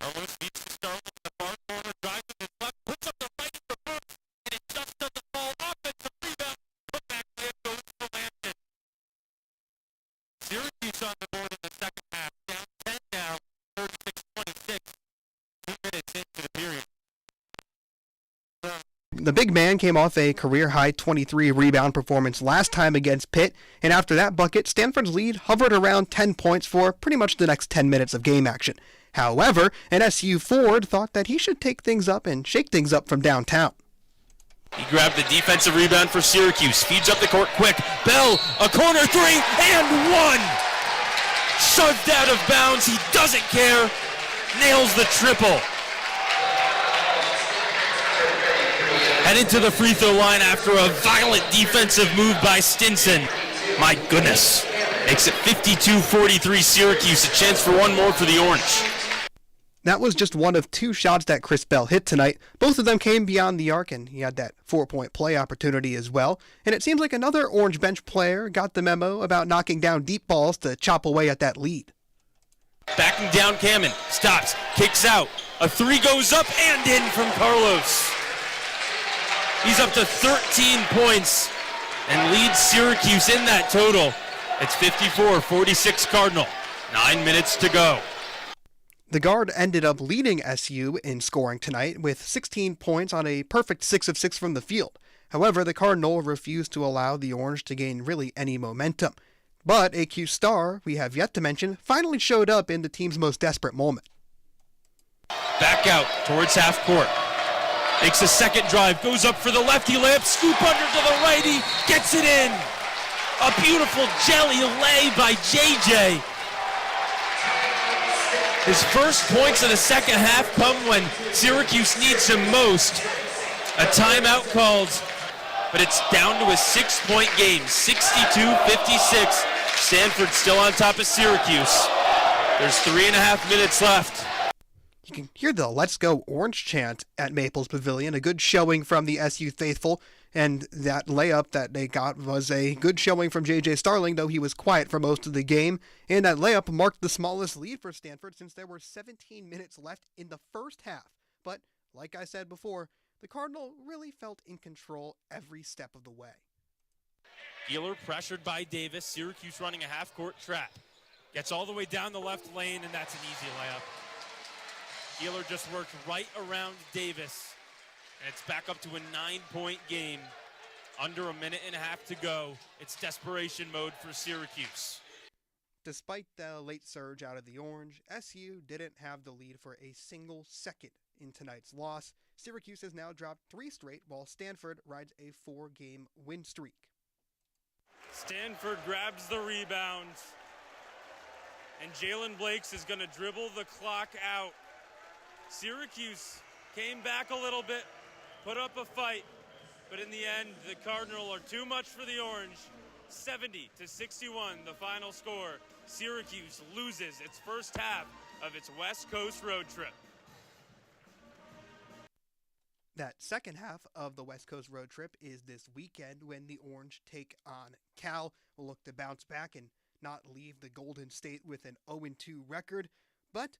Carlos needs to start with the far corner, drives to his left, puts up the right in the boot, and it just doesn't fall. Offensive rebound, put back layup goes for Lampton. Syracuse on the board in the second half, down 10 now, 36-26, 2 minutes into the period. The big man came off a career-high 23 rebound performance last time against Pitt, and after that bucket, Stanford's lead hovered around 10 points for pretty much the next 10 minutes of game action. However, an SU forward thought that he should take things up and shake things up from downtown. He grabbed the defensive rebound for Syracuse, feeds up the court quick. Bell, a corner three, and one! Shoved out of bounds, he doesn't care, nails the triple. Headed to the free throw line after a violent defensive move by Stinson. My goodness. Makes it 52-43 Syracuse, a chance for one more for the Orange. That was just one of two shots that Chris Bell hit tonight. Both of them came beyond the arc, and he had that 4-point play opportunity as well. And it seems like another Orange bench player got the memo about knocking down deep balls to chop away at that lead. Backing down Kamen, stops, kicks out. A three goes up and in from Carlos. He's up to 13 points and leads Syracuse in that total. It's 54-46 Cardinal. 9 minutes to go. The guard ended up leading SU in scoring tonight with 16 points on a perfect 6 of 6 from the field. However, the Cardinal refused to allow the Orange to gain really any momentum. But AQ Star, we have yet to mention, finally showed up in the team's most desperate moment. Back out towards half court. Makes a second drive, goes up for the lefty layup, scoop under to the righty, gets it in. A beautiful jelly lay by JJ. His first points of the second half come when Syracuse needs him most. A timeout called, but it's down to a 6-point game, 62-56. Stanford still on top of Syracuse. There's 3.5 minutes left. You can hear the Let's Go Orange chant at Maples Pavilion, a good showing from the SU faithful, and that layup that they got was a good showing from J.J. Starling, though he was quiet for most of the game, and that layup marked the smallest lead for Stanford since there were 17 minutes left in the first half. But, like I said before, the Cardinal really felt in control every step of the way. Gieler pressured by Davis, Syracuse running a half-court trap. Gets all the way down the left lane, and that's an easy layup. Gieler just worked right around Davis, and it's back up to a 9-point game. Under a minute and a half to go. It's desperation mode for Syracuse. Despite the late surge out of the Orange, SU didn't have the lead for a single second in tonight's loss. Syracuse has now dropped 3 straight, while Stanford rides a 4-game win streak. Stanford grabs the rebound, and Jalen Blakes is going to dribble the clock out. Syracuse came back a little bit, put up a fight, but in the end, the Cardinal are too much for the Orange. 70-61, the final score. Syracuse loses its first half of its West Coast road trip. That second half of the West Coast road trip is this weekend when the Orange take on Cal. We'll look to bounce back and not leave the Golden State with an 0-2 record, but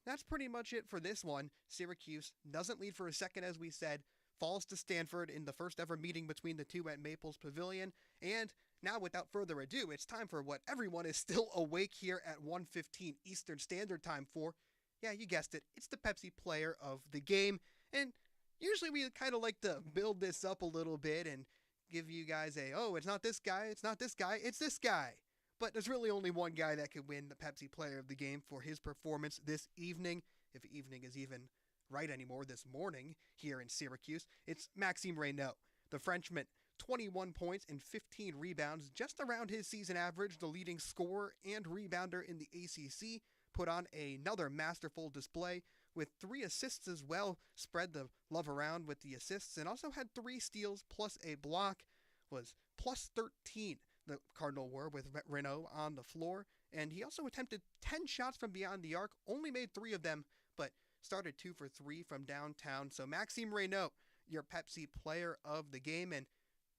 that's pretty much it for this one. Syracuse doesn't lead for a second, as we said, falls to Stanford in the first ever meeting between the two at Maples Pavilion, and now without further ado, it's time for what everyone is still awake here at 1:15 Eastern Standard Time for. Yeah, you guessed it, it's the Pepsi Player of the Game, and usually we kind of like to build this up a little bit and give you guys it's not this guy, it's not this guy, it's this guy. But there's really only one guy that could win the Pepsi Player of the Game for his performance this evening, if evening is even right anymore, this morning here in Syracuse. It's Maxime Reynaud, the Frenchman, 21 points and 15 rebounds, just around his season average, the leading scorer and rebounder in the ACC, put on another masterful display with 3 assists as well, spread the love around with the assists, and also had 3 steals plus a block, was plus 13. The Cardinal were with Reynaud on the floor, and he also attempted 10 shots from beyond the arc, only made 3 of them, but started 2 for 3 from downtown. So Maxime Reynaud, your Pepsi Player of the Game, and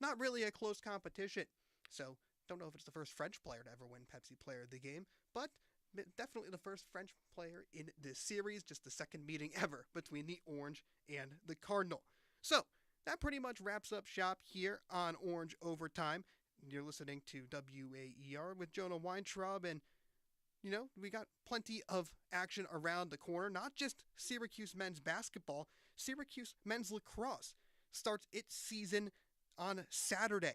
not really a close competition. So don't know if it's the first French player to ever win Pepsi Player of the Game, but definitely the first French player in this series, just the second meeting ever between the Orange and the Cardinal. So, that pretty much wraps up shop here on Orange Overtime. You're listening to WAER with Jonah Weintraub, and we got plenty of action around the corner, not just Syracuse men's basketball. Syracuse men's lacrosse starts its season on Saturday,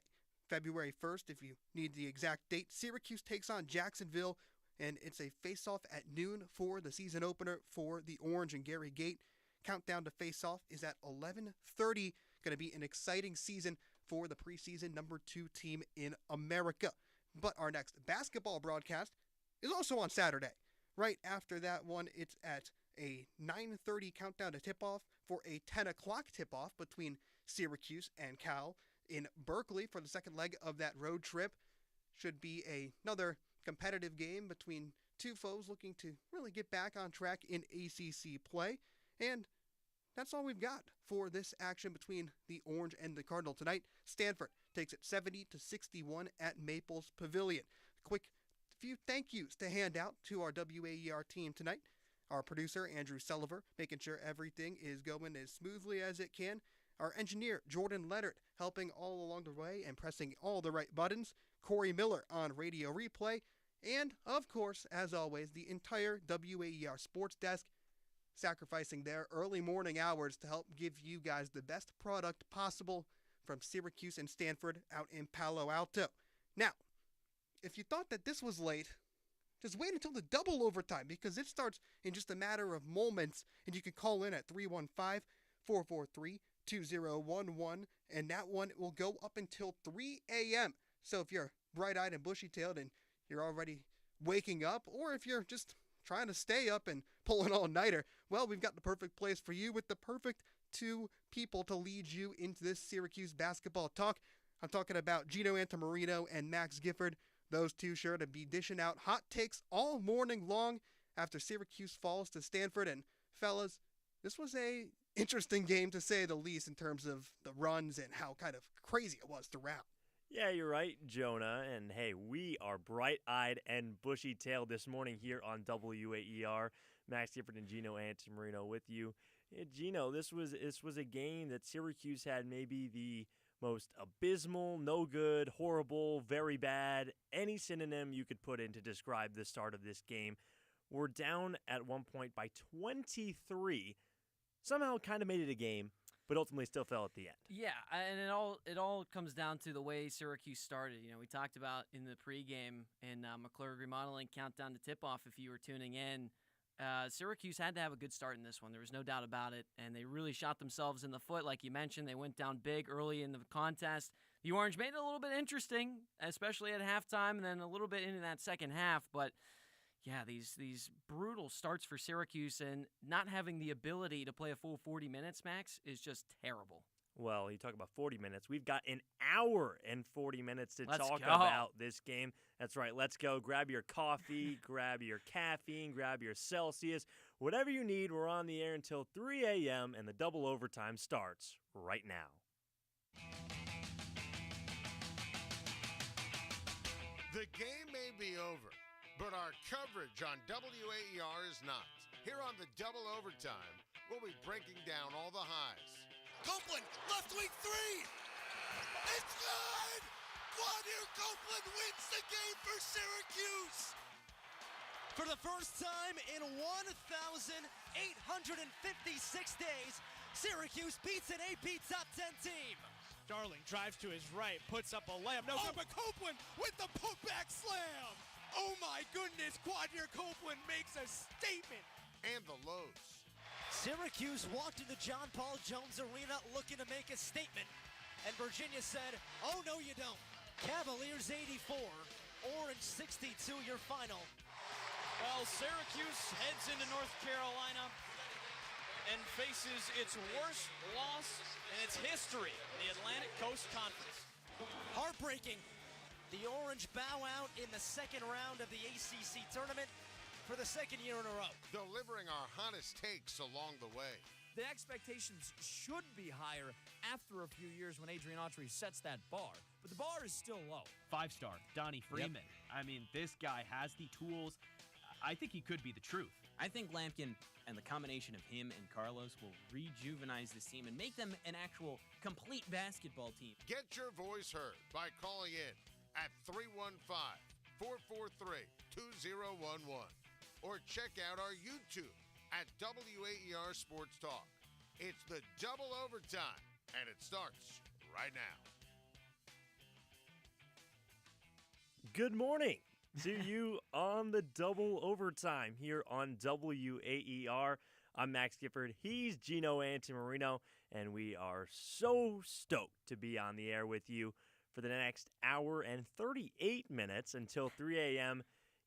February 1st, if you need the exact date. Syracuse takes on Jacksonville, and it's a face-off at noon for the season opener for the Orange and Gary Gate. Countdown to face-off is at 11:30. Going to be an exciting season for the preseason number 2 team in America. But our next basketball broadcast is also on Saturday. Right after that one, it's at a 9:30 countdown to tip-off for a 10 o'clock tip-off between Syracuse and Cal in Berkeley for the second leg of that road trip. Should be another competitive game between two foes looking to really get back on track in ACC play. And that's all we've got for this action between the Orange and the Cardinal tonight. Stanford takes it 70-61 at Maples Pavilion. Quick few thank yous to hand out to our WAER team tonight. Our producer, Andrew Sulliver, making sure everything is going as smoothly as it can. Our engineer, Jordan Leonard, helping all along the way and pressing all the right buttons. Corey Miller on radio replay. And, of course, as always, the entire WAER sports desk, sacrificing their early morning hours to help give you guys the best product possible from Syracuse and Stanford out in Palo Alto. Now, if you thought that this was late, just wait until the double overtime, because it starts in just a matter of moments, and you can call in at 315-443-2011, and that one will go up until 3 a.m. So if you're bright-eyed and bushy-tailed and you're already waking up, or if you're just trying to stay up and pull an all-nighter, well, we've got the perfect place for you with the perfect 2 people to lead you into this Syracuse basketball talk. I'm talking about Gino Antamarino and Max Gifford. Those 2 sure to be dishing out hot takes all morning long after Syracuse falls to Stanford. And fellas, this was a interesting game to say the least in terms of the runs and how kind of crazy it was throughout. Yeah, you're right, Jonah. And hey, we are bright-eyed and bushy-tailed this morning here on WAER. Max Gifford and Gino Antamarino with you. Yeah, Gino, this was a game that Syracuse had maybe the most abysmal, no good, horrible, very bad, any synonym you could put in to describe the start of this game. We're down at one point by 23. Somehow kind of made it a game, but ultimately still fell at the end. Yeah, and it all comes down to the way Syracuse started. We talked about in the pregame and McClure Remodeling countdown to tip-off if you were tuning in. Syracuse had to have a good start in this one. There was no doubt about it, and they really shot themselves in the foot. Like you mentioned, they went down big early in the contest. The Orange made it a little bit interesting, especially at halftime, and then a little bit into that second half. But, yeah, these brutal starts for Syracuse, and not having the ability to play a full 40 minutes, Max, is just terrible. Well, you talk about 40 minutes. We've got an hour and 40 minutes to talk go. about this game. That's right. Let's go. Grab your coffee, grab your caffeine, grab your Celsius. Whatever you need, we're on the air until 3 a.m., and the double overtime starts right now. The game may be over, but our coverage on WAER is not. Here on the double overtime, we'll be breaking down all the highs. Copeland, left wing 3! It's good! Quadir Copeland wins the game for Syracuse! For the first time in 1,856 days, Syracuse beats an AP Top 10 team. Darling drives to his right, puts up a layup. No good, but Copeland with the putback slam! Oh my goodness, Quadir Copeland makes a statement! And the lows. Syracuse walked into John Paul Jones Arena looking to make a statement, and Virginia said, oh no you don't. Cavaliers 84, Orange 62 your final. Well, Syracuse heads into North Carolina and faces its worst loss in its history in the Atlantic Coast Conference. Heartbreaking. The Orange bow out in the second round of the ACC tournament for the second year in a row. Delivering our hottest takes along the way. The expectations should be higher after a few years when Adrian Autry sets that bar, but the bar is still low. 5-star, Donnie Freeman. Yep. I mean, this guy has the tools. I think he could be the truth. I think Lampkin and the combination of him and Carlos will rejuvenize this team and make them an actual complete basketball team. Get your voice heard by calling in at 315-443-2011 or check out our YouTube at WAER Sports Talk. It's the double overtime, and it starts right now. Good morning to you on the double overtime here on WAER. I'm Max Gifford. He's Gino Antimarino, and we are so stoked to be on the air with you for the next hour and 38 minutes until 3 a.m.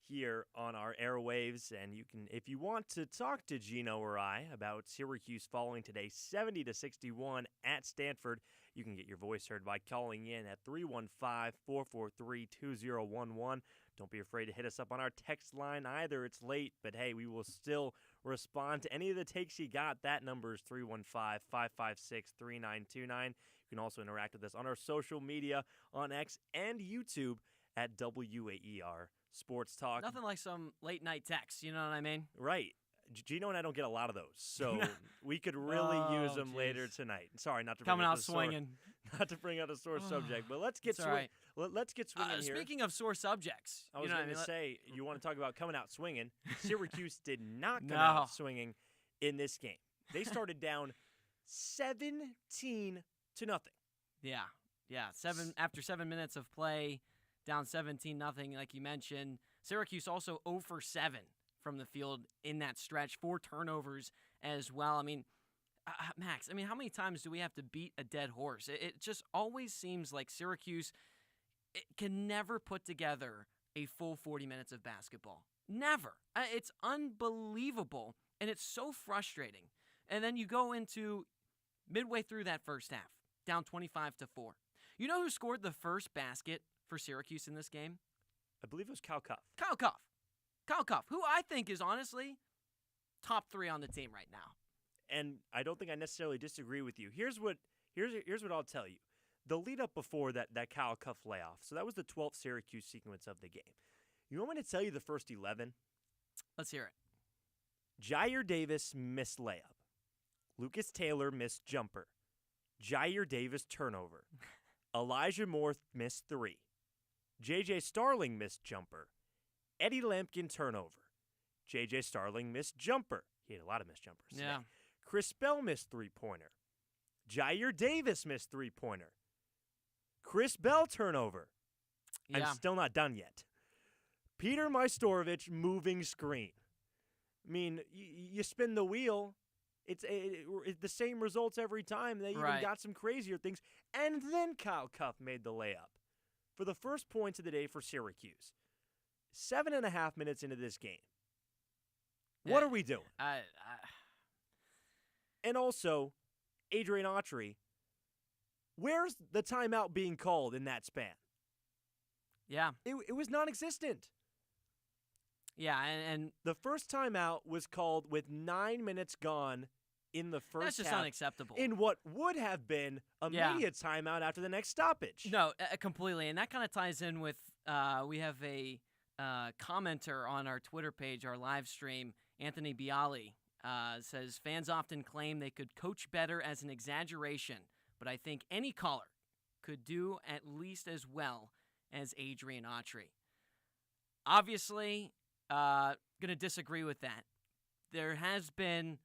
here on our airwaves. And you can, if you want to talk to Gino or I about Syracuse falling today 70-61 at Stanford, you can get your voice heard by calling in at 315-443-2011. Don't be afraid to hit us up on our text line either. It's late, but hey, we will still respond to any of the takes you got. That number is 315-556-3929. You can also interact with us on our social media on X and YouTube at WAER Sports Talk. Nothing like some late night texts, you know what I mean? Right. Gino and I don't get a lot of those, so we could really use them later tonight. Sorry, not to bring coming up out the swinging, not to bring out a sore subject, but let's get let's get swinging here. Speaking of sore subjects, I was going to say, you want to talk about coming out swinging? Syracuse did not come out swinging in this game. They started down 17-0. Yeah. After 7 minutes of play, down 17-0, like you mentioned. Syracuse also 0 for 7 from the field in that stretch, 4 turnovers as well. I mean, Max, how many times do we have to beat a dead horse? It just always seems like Syracuse can never put together a full 40 minutes of basketball. Never. It's unbelievable, and it's so frustrating. And then you go into midway through that first half, down 25-4. You know who scored the first basket for Syracuse in this game? I believe it was Kyle Cuff. Kyle Cuff, who I think is honestly top 3 on the team right now. And I don't think I necessarily disagree with you. Here's what I'll tell you. The lead up before that Kyle Cuff layoff, so that was the 12th Syracuse sequence of the game. You want me to tell you the first 11? Let's hear it. Jair Davis missed layup. Lucas Taylor missed jumper. Jair Davis turnover. Elijah Moore missed 3. J.J. Starling missed jumper. Eddie Lampkin turnover. J.J. Starling missed jumper. He had a lot of missed jumpers today. Chris Bell missed 3-pointer. Jair Davis missed 3-pointer. Chris Bell turnover. Yeah. I'm still not done yet. Peter Majstorovic moving screen. I mean, you spin the wheel, it's the same results every time. They even got some crazier things. And then Kyle Cuff made the layup for the first points of the day for Syracuse. 7.5 minutes into this game. What are we doing? And also, Adrian Autry, where's the timeout being called in that span? Yeah. It was non-existent. Yeah, and the first timeout was called with 9 minutes gone in the first half. That's just unacceptable. In what would have been a media timeout after the next stoppage. No, completely. And that kind of ties in with, we have a commenter on our Twitter page, our live stream, Anthony Bialy, says, fans often claim they could coach better as an exaggeration, but I think any caller could do at least as well as Adrian Autry. Obviously, going to disagree with that. There has been,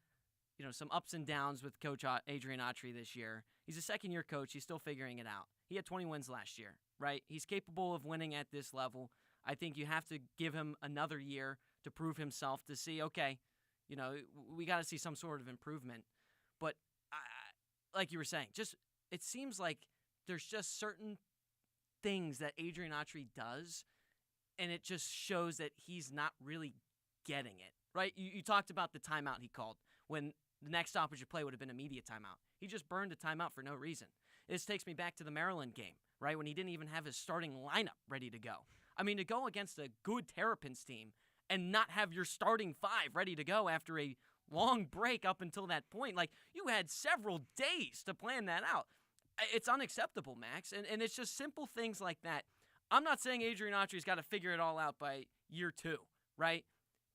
some ups and downs with Coach Adrian Autry this year. He's a second-year coach. He's still figuring it out. He had 20 wins last year, right? He's capable of winning at this level. I think you have to give him another year to prove himself, to see, okay, we got to see some sort of improvement. But like you were saying, it seems like there's just certain things that Adrian Autry does, and it just shows that he's not really getting it, right? You talked about the timeout he called when the next stoppage of play would have been immediate timeout. He just burned a timeout for no reason. This takes me back to the Maryland game, right, when he didn't even have his starting lineup ready to go. I mean, to go against a good Terrapins team and not have your starting 5 ready to go after a long break up until that point, like, you had several days to plan that out. It's unacceptable, Max, and it's just simple things like that. I'm not saying Adrian Autry's got to figure it all out by year 2, right?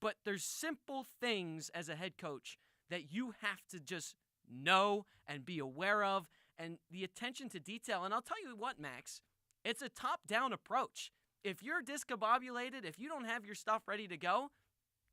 But there's simple things as a head coach that you have to just know and be aware of, and the attention to detail. And I'll tell you what, Max, it's a top-down approach. If you're discombobulated, if you don't have your stuff ready to go,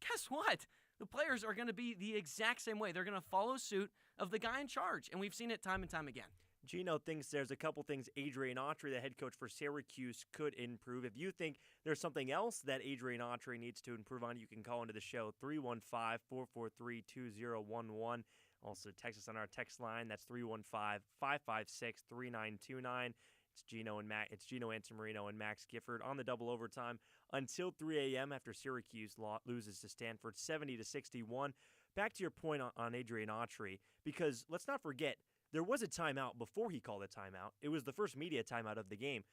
guess what? The players are going to be the exact same way. They're going to follow suit of the guy in charge, and we've seen it time and time again. Gino thinks there's a couple things Adrian Autry, the head coach for Syracuse, could improve. If you think there's something else that Adrian Autry needs to improve on, you can call into the show, 315-443-2011. Also, text us on our text line. That's 315-556-3929. It's Gino Antamarino and Max Gifford on the double overtime until 3 a.m. after Syracuse loses to Stanford 70-61. Back to your point on Adrian Autry, because let's not forget, there was a timeout before he called a timeout. It was the first media timeout of the game,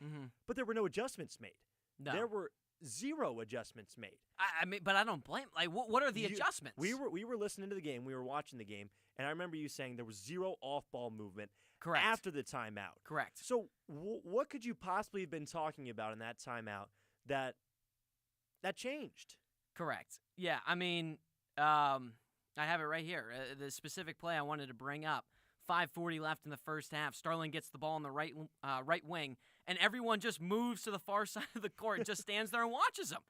but there were no adjustments made. No. There were 0 adjustments made. I mean, but I don't blame. Like, what are the adjustments? We were listening to the game. We were watching the game, and I remember you saying there was 0 off-ball movement. Correct. After the timeout. Correct. So what could you possibly have been talking about in that timeout that changed? Correct. Yeah, I mean, I have it right here. The specific play I wanted to bring up. 5:40 left in the first half. Starling gets the ball on the right wing, and everyone just moves to the far side of the court and just stands there and watches him.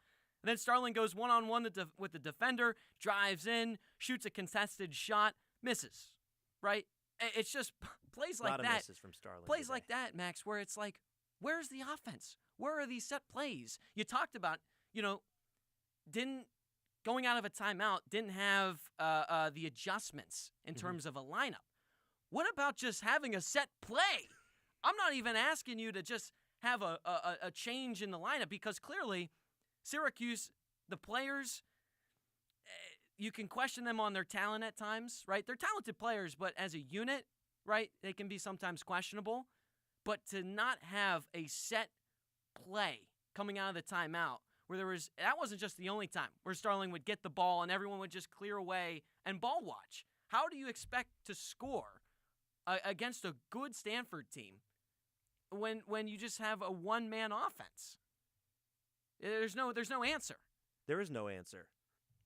And then Starling goes one-on-one with the defender, drives in, shoots a contested shot, misses. Right? It's just plays like a lot that. Of misses from Starling plays today. like that, Max, where it's like, where's the offense? Where are these set plays? You talked about, going out of a timeout didn't have the adjustments in terms of a lineup. What about just having a set play? I'm not even asking you to just have a change in the lineup, because clearly Syracuse, the players, you can question them on their talent at times, right? They're talented players, but as a unit, right, they can be sometimes questionable. But to not have a set play coming out of the timeout, where that wasn't just the only time where Starling would get the ball and everyone would just clear away and ball watch. How do you expect to score against a good Stanford team when you just have a one-man offense? There's no answer. There is no answer.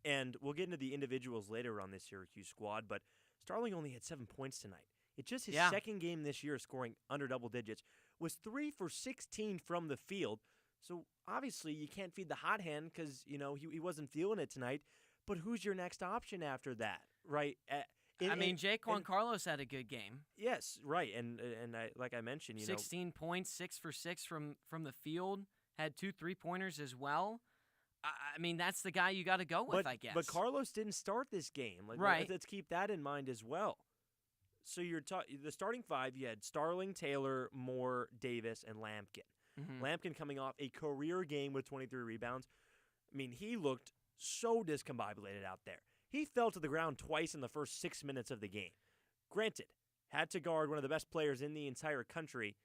And we'll get into the individuals later on this Syracuse squad, but Starling only had 7 points tonight. It's just his second game this year scoring under double digits. Was 3 for 16 from the field. So obviously you can't feed the hot hand because, he wasn't feeling it tonight. But who's your next option after that, right? Jaquan Carlos had a good game. Yes, right. And like I mentioned, 16 points, 6 for 6 from the field. Had 2 3-pointers as well. I mean, that's the guy you got to go with, I guess. But Carlos didn't start this game. Right. Let's keep that in mind as well. So the starting 5, you had Starling, Taylor, Moore, Davis, and Lampkin. Mm-hmm. Lampkin coming off a career game with 23 rebounds. I mean, he looked so discombobulated out there. He fell to the ground twice in the first 6 minutes of the game. Granted, had to guard one of the best players in the entire country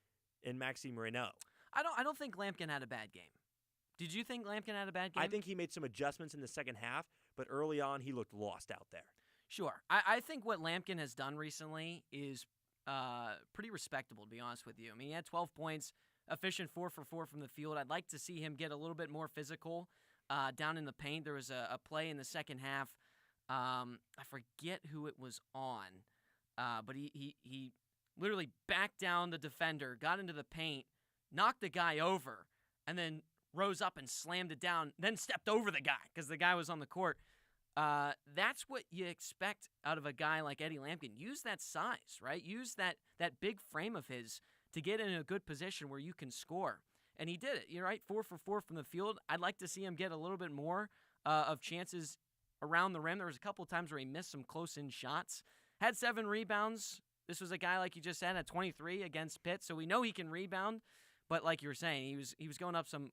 in Maxime Renaud. I don't think Lampkin had a bad game. Did you think Lampkin had a bad game? I think he made some adjustments in the second half, but early on he looked lost out there. Sure. I think what Lampkin has done recently is pretty respectable, to be honest with you. I mean, he had 12 points, efficient 4 for 4 from the field. I'd like to see him get a little bit more physical down in the paint. There was a play in the second half. I forget who it was on, but he literally backed down the defender, got into the paint, knocked the guy over, and then rose up and slammed it down, then stepped over the guy because the guy was on the court. That's what you expect out of a guy like Eddie Lampkin. Use that size, right? Use that big frame of his to get in a good position where you can score. And he did it. You're right, 4 for 4 from the field. I'd like to see him get a little bit more of chances around the rim. There was a couple of times where he missed some close-in shots. Had 7 rebounds. This was a guy, like you just said, at 23 against Pitt, so we know he can rebound. But like you were saying, he was going up some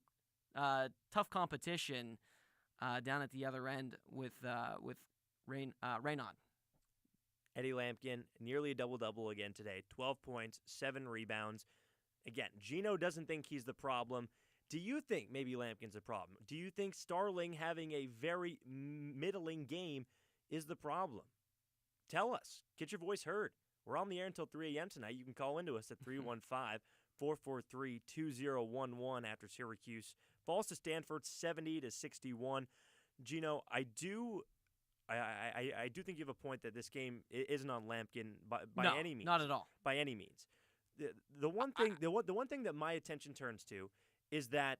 tough competition down at the other end with Raynaud. Eddie Lampkin, nearly a double-double again today. 12 points, 7 rebounds. Again, Gino doesn't think he's the problem. Do you think maybe Lampkin's a problem? Do you think Starling having a very middling game is the problem? Tell us. Get your voice heard. We're on the air until 3 a.m. tonight. You can call into us at 315-443-2011 after Syracuse falls to Stanford 70-61. Gino, I do think you have a point that this game isn't on Lampkin by any means. Not at all. By any means. The one thing that my attention turns to is that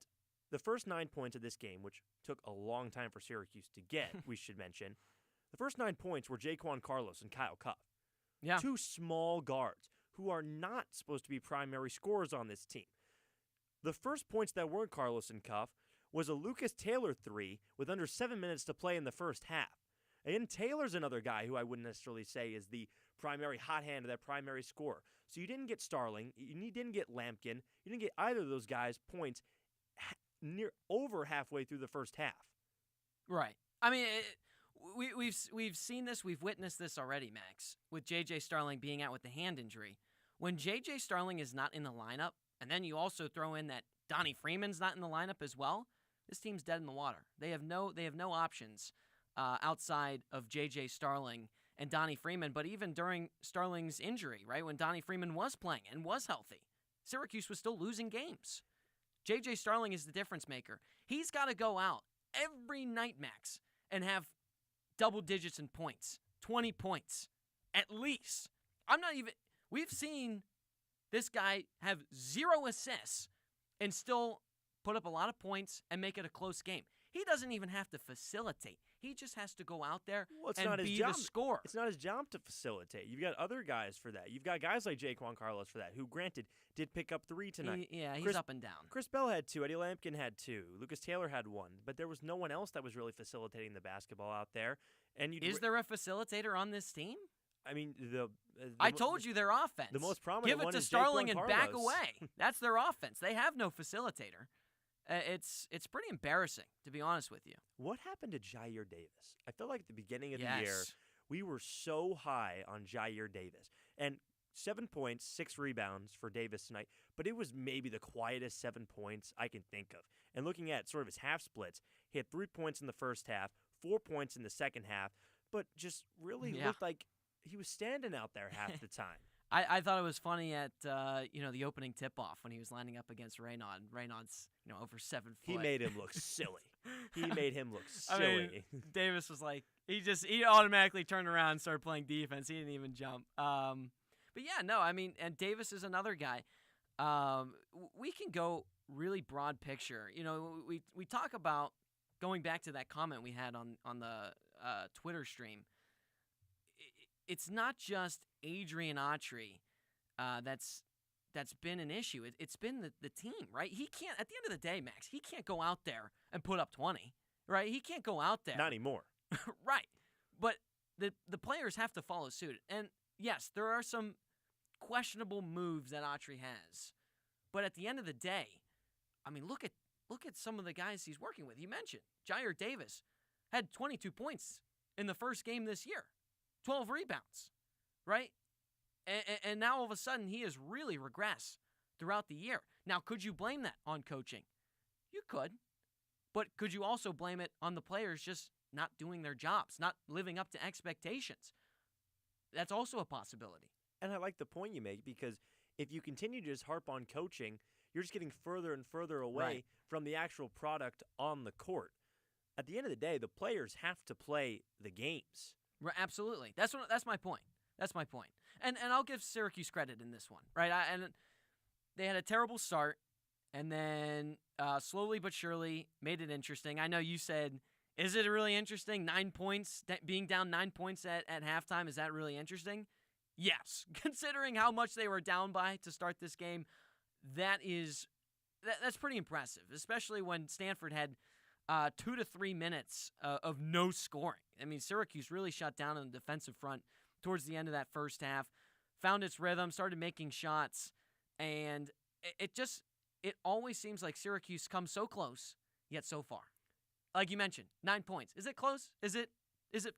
the first 9 points of this game, which took a long time for Syracuse to get, we should mention, the first 9 points were Jaquan Carlos and Kyle Cuff. Yeah. Two small guards who are not supposed to be primary scorers on this team. The first points that weren't Carlos and Cuff was a Lucas Taylor 3 with under 7 minutes to play in the first half. And Taylor's another guy who I wouldn't necessarily say is the primary hot hand of that primary scorer. So you didn't get Starling, you didn't get Lampkin, you didn't get either of those guys points near over halfway through the first half. Right. I mean, we've seen this, we've witnessed this already, Max, with J.J. Starling being out with the hand injury. When J.J. Starling is not in the lineup, and then you also throw in that Donnie Freeman's not in the lineup as well, this team's dead in the water. They have no options outside of J.J. Starling and Donnie Freeman. But even during Starling's injury, right, when Donnie Freeman was playing and was healthy, Syracuse was still losing games. J.J. Starling is the difference maker. He's got to go out every night, Max, and have double digits in points, 20 points, at least. We've seen this guy have 0 assists and still put up a lot of points and make it a close game. He doesn't even have to facilitate. He just has to go out there and be the scorer. It's not his job to facilitate. You've got other guys for that. You've got guys like Jaquan Carlos for that, who, granted, did pick up 3 tonight. He's up and down. Chris Bell had 2. Eddie Lampkin had 2. Lucas Taylor had 1. But there was no one else that was really facilitating the basketball out there. And Is there a facilitator on this team? I mean, I told you their offense. The most prominent one Give it to is Starling Jaquan and back Carlos. away. That's their offense. They have no facilitator. It's pretty embarrassing, to be honest with you. What happened to Jair Davis? I felt like at the beginning of the year, we were so high on Jair Davis. And 7 points, 6 rebounds for Davis tonight, but it was maybe the quietest 7 points I can think of. And looking at sort of his half splits, he had 3 points in the first half, 4 points in the second half, but just really looked like he was standing out there half the time. I thought it was funny at the opening tip-off when he was lining up against Raynaud. Raynaud's over 7 foot. He made him look silly. I mean, Davis was like he automatically turned around and started playing defense. He didn't even jump. But yeah, no, I mean, and Davis is another guy. We can go really broad picture. We talk about going back to that comment we had on the Twitter stream. It's not just Adrian Autry that's been an issue. It's been the team, right? He can't, at the end of the day, Max, he can't go out there and put up 20, right? He can't go out there. Not anymore. Right. But the players have to follow suit. And yes, there are some questionable moves that Autry has. But at the end of the day, I mean, look at some of the guys he's working with. You mentioned Jair Davis had 22 points in the first game this year. 12 rebounds, right? And now all of a sudden he has really regressed throughout the year. Now, could you blame that on coaching? You could. But could you also blame it on the players just not doing their jobs, not living up to expectations? That's also a possibility. And I like the point you make, because if you continue to just harp on coaching, you're just getting further and further away from the actual product on the court. At the end of the day, the players have to play the games. Right, absolutely. That's my point. That's my point. And I'll give Syracuse credit in this one, right? And they had a terrible start, and then slowly but surely made it interesting. I know you said, is it really interesting? 9 points, being down 9 points at halftime, is that really interesting? Yes. Considering how much they were down by to start this game, that's pretty impressive, especially when Stanford had 2 to 3 minutes of no scoring. I mean, Syracuse really shut down on the defensive front towards the end of that first half, found its rhythm, started making shots, and it always seems like Syracuse comes so close, yet so far. Like you mentioned, 9 points. Is it close? Is it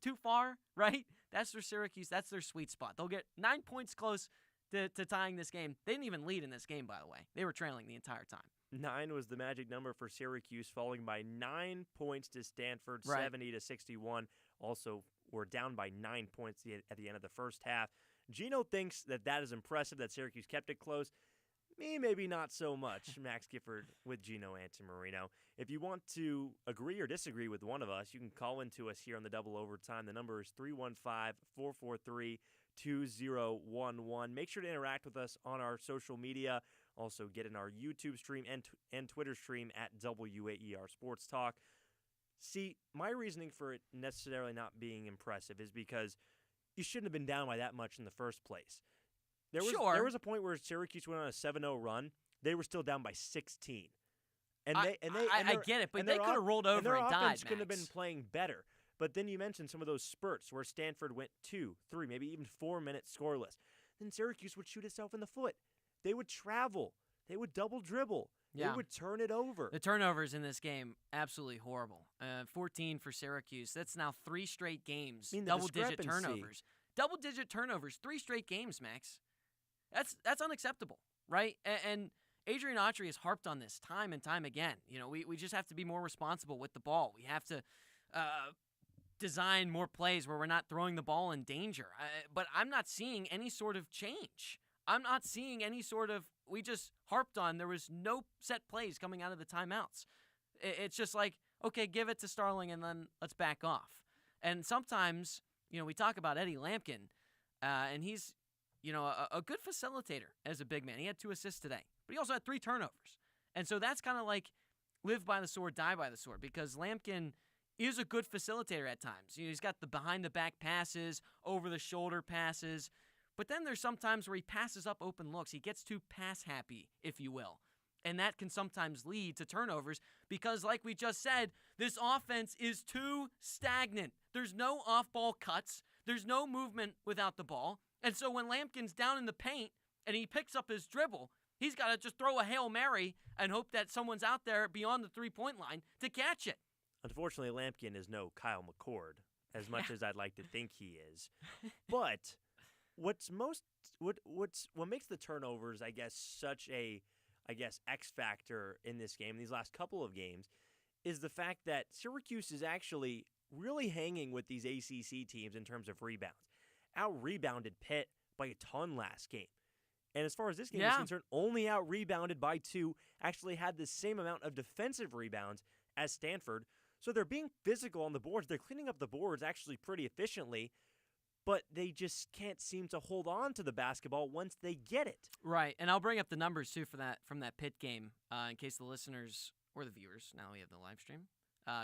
too far? Right? That's their Syracuse. That's their sweet spot. They'll get 9 points close to tying this game. They didn't even lead in this game, by the way. They were trailing the entire time. 9 was the magic number for Syracuse, falling by 9 points to Stanford, 70-61. Also, we're down by 9 points at the end of the first half. Gino thinks that is impressive, that Syracuse kept it close. Me, maybe not so much. Max Gifford with Gino Antimarino. If you want to agree or disagree with one of us, you can call into us here on the Double Overtime. The number is 315-443-2011. Make sure to interact with us on our social media. Also, get in our YouTube stream and Twitter stream at WAER Sports Talk. See, my reasoning for it necessarily not being impressive is because you shouldn't have been down by that much in the first place. There was a point where Syracuse went on a 7-0 run. They were still down by 16. I get it, but they could have rolled over and their died, offense could have Max. been playing better. But then you mentioned some of those spurts where Stanford went 2, 3, maybe even 4 minutes scoreless. Then Syracuse would shoot itself in the foot. They would travel. They would double dribble. Yeah. They would turn it over. The turnovers in this game, absolutely horrible. 14 for Syracuse. That's now 3 straight games. Double-digit turnovers. Double-digit turnovers, 3 straight games, Max. That's unacceptable, right? And Adrian Autry has harped on this time and time again. You know, we just have to be more responsible with the ball. We have to design more plays where we're not throwing the ball in danger. But I'm not seeing any sort of change. I'm not seeing any sort of, we just harped on there was no set plays coming out of the timeouts. It's just like, okay, give it to Starling and then let's back off. And sometimes, you know, we talk about Eddie Lampkin, and he's, you know, a good facilitator as a big man. He had 2 assists today, but he also had 3 turnovers. And so that's kind of like live by the sword, die by the sword, because Lampkin is a good facilitator at times. You know, he's got the behind-the-back passes, over-the-shoulder passes, but then there's some times where he passes up open looks. He gets too pass-happy, if you will. And that can sometimes lead to turnovers because, like we just said, this offense is too stagnant. There's no off-ball cuts. There's no movement without the ball. And so when Lampkin's down in the paint and he picks up his dribble, he's got to just throw a Hail Mary and hope that someone's out there beyond the three-point line to catch it. Unfortunately, Lampkin is no Kyle McCord, as much as I'd like to think he is. But what makes the turnovers, I guess, such a X factor in this game, these last couple of games, is the fact that Syracuse is actually really hanging with these ACC teams in terms of rebounds. Out-rebounded Pitt by a ton last game. And as far as this game is concerned, only out-rebounded by 2, actually had the same amount of defensive rebounds as Stanford. So they're being physical on the boards. They're cleaning up the boards actually pretty efficiently, but they just can't seem to hold on to the basketball once they get it. Right, and I'll bring up the numbers, too, from that Pitt game in case the listeners or the viewers, now we have the live stream.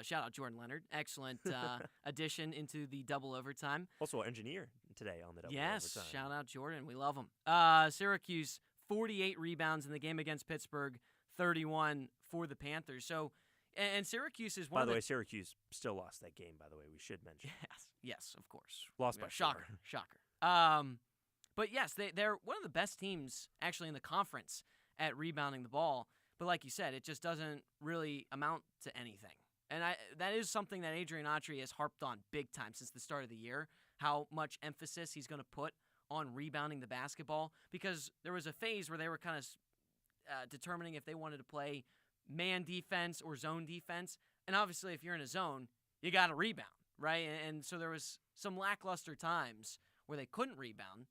Shout out Jordan Leonard. Excellent addition into the double overtime. Also our engineer today on the double overtime. Yes, shout out Jordan. We love him. Syracuse, 48 rebounds in the game against Pittsburgh, 31 for the Panthers. So, and Syracuse is one By the way, Syracuse still lost that game, by the way. We should mention. Yes, of course. Lost by shocker. But yes, they're one of the best teams actually in the conference at rebounding the ball. But like you said, it just doesn't really amount to anything. And that is something that Adrian Autry has harped on big time since the start of the year, how much emphasis he's going to put on rebounding the basketball, because there was a phase where they were kind of determining if they wanted to play man defense or zone defense. And obviously, if you're in a zone, you got to rebound, right? And so there was some lackluster times where they couldn't rebound,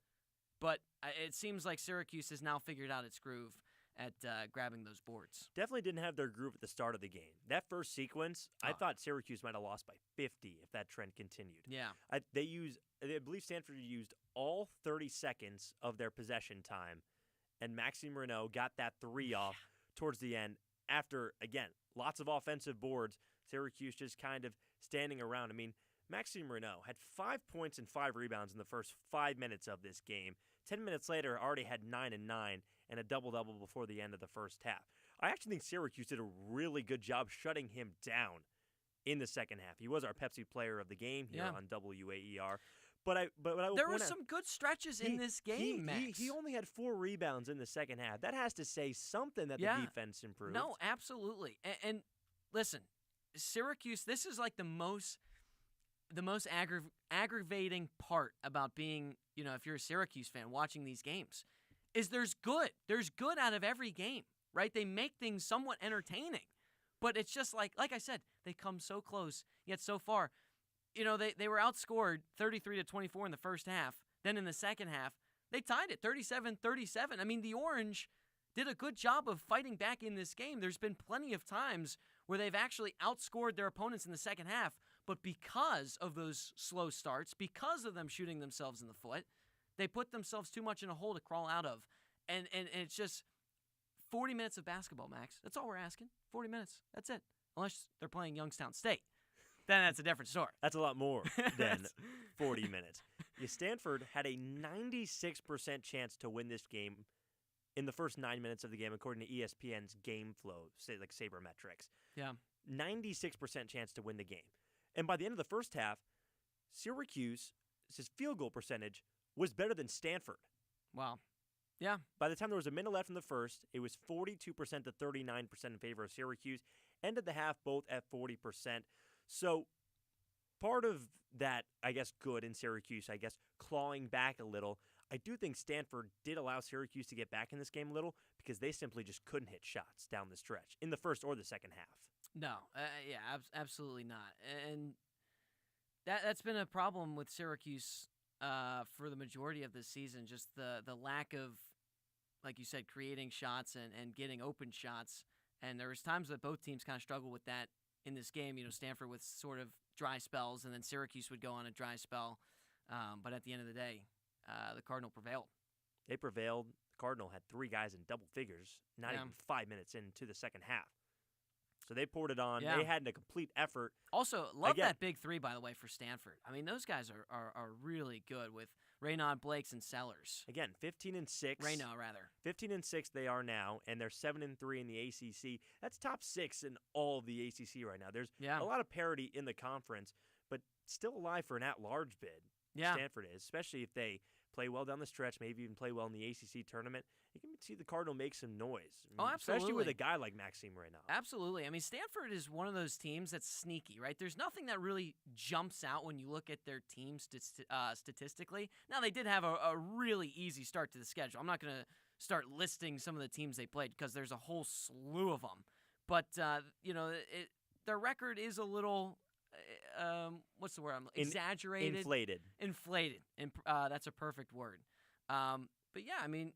but it seems like Syracuse has now figured out its groove at grabbing those boards. Definitely didn't have their groove at the start of the game. That first sequence, I thought Syracuse might have lost by 50 if that trend continued. Yeah. I believe Stanford used all 30 seconds of their possession time, and Maxime Renaud got that 3 off towards the end after, again, lots of offensive boards. Syracuse just kind of standing around. I mean, Maxime Renaud had 5 points and 5 rebounds in the first 5 minutes of this game. 10 minutes later, already had 9 and 9 and a double-double before the end of the first half. I actually think Syracuse did a really good job shutting him down in the second half. He was our Pepsi player of the game here on WAER. But there were some good stretches in this game, Max. He only had 4 rebounds in the second half. That has to say something that the defense improved. No, absolutely. And listen, Syracuse, this is like the most aggravating part about being, if you're a Syracuse fan watching these games, is there's good out of every game, right? They make things somewhat entertaining, but it's just like I said, they come so close yet so far. They were outscored 33-24 in the first half. Then in the second half, they tied it 37-37. I mean, the Orange did a good job of fighting back in this game. There's been plenty of times where they've actually outscored their opponents in the second half, but because of those slow starts, because of them shooting themselves in the foot, they put themselves too much in a hole to crawl out of. And it's just 40 minutes of basketball, Max. That's all we're asking. 40 minutes. That's it. Unless they're playing Youngstown State. Then that's a different story. That's a lot more than 40 minutes. Stanford had a 96% chance to win this game in the first 9 minutes of the game, according to ESPN's game flow, like sabermetrics. Yeah. 96% chance to win the game. And by the end of the first half, Syracuse's field goal percentage was better than Stanford. Wow. Yeah. By the time there was a minute left in the first, it was 42% to 39% in favor of Syracuse. Ended the half both at 40%. So part of that, I guess, good in Syracuse, I guess, clawing back a little. I do think Stanford did allow Syracuse to get back in this game a little because they simply just couldn't hit shots down the stretch in the first or the second half. No, absolutely not. And that's been a problem with Syracuse for the majority of this season, just the lack of, like you said, creating shots and getting open shots. And there was times that both teams kind of struggled with that in this game. You know, Stanford with sort of dry spells, and then Syracuse would go on a dry spell. But at the end of the day, the Cardinal prevailed. They prevailed. The Cardinal had 3 guys in double figures, not even 5 minutes into the second half. So they poured it on. Yeah. They had a complete effort. Also, love that big 3, by the way, for Stanford. I mean, those guys are really good with Raynaud, Blakes, and Sellers. Again, 15-6. Raynaud, rather. 15-6 they are now, and they're 7-3 in the ACC. That's top 6 in all of the ACC right now. There's a lot of parity in the conference, but still alive for an at-large bid. Yeah. Stanford is, especially if they play well down the stretch, maybe even play well in the ACC tournament. You can see the Cardinal make some noise. Oh, absolutely. Especially with a guy like Maxime Raynaud. Absolutely. I mean, Stanford is one of those teams that's sneaky, right? There's nothing that really jumps out when you look at their team statistically. Now, they did have a really easy start to the schedule. I'm not going to start listing some of the teams they played because there's a whole slew of them. But, their record is a little... what's the word? Exaggerated. Inflated. And that's a perfect word. But yeah, I mean,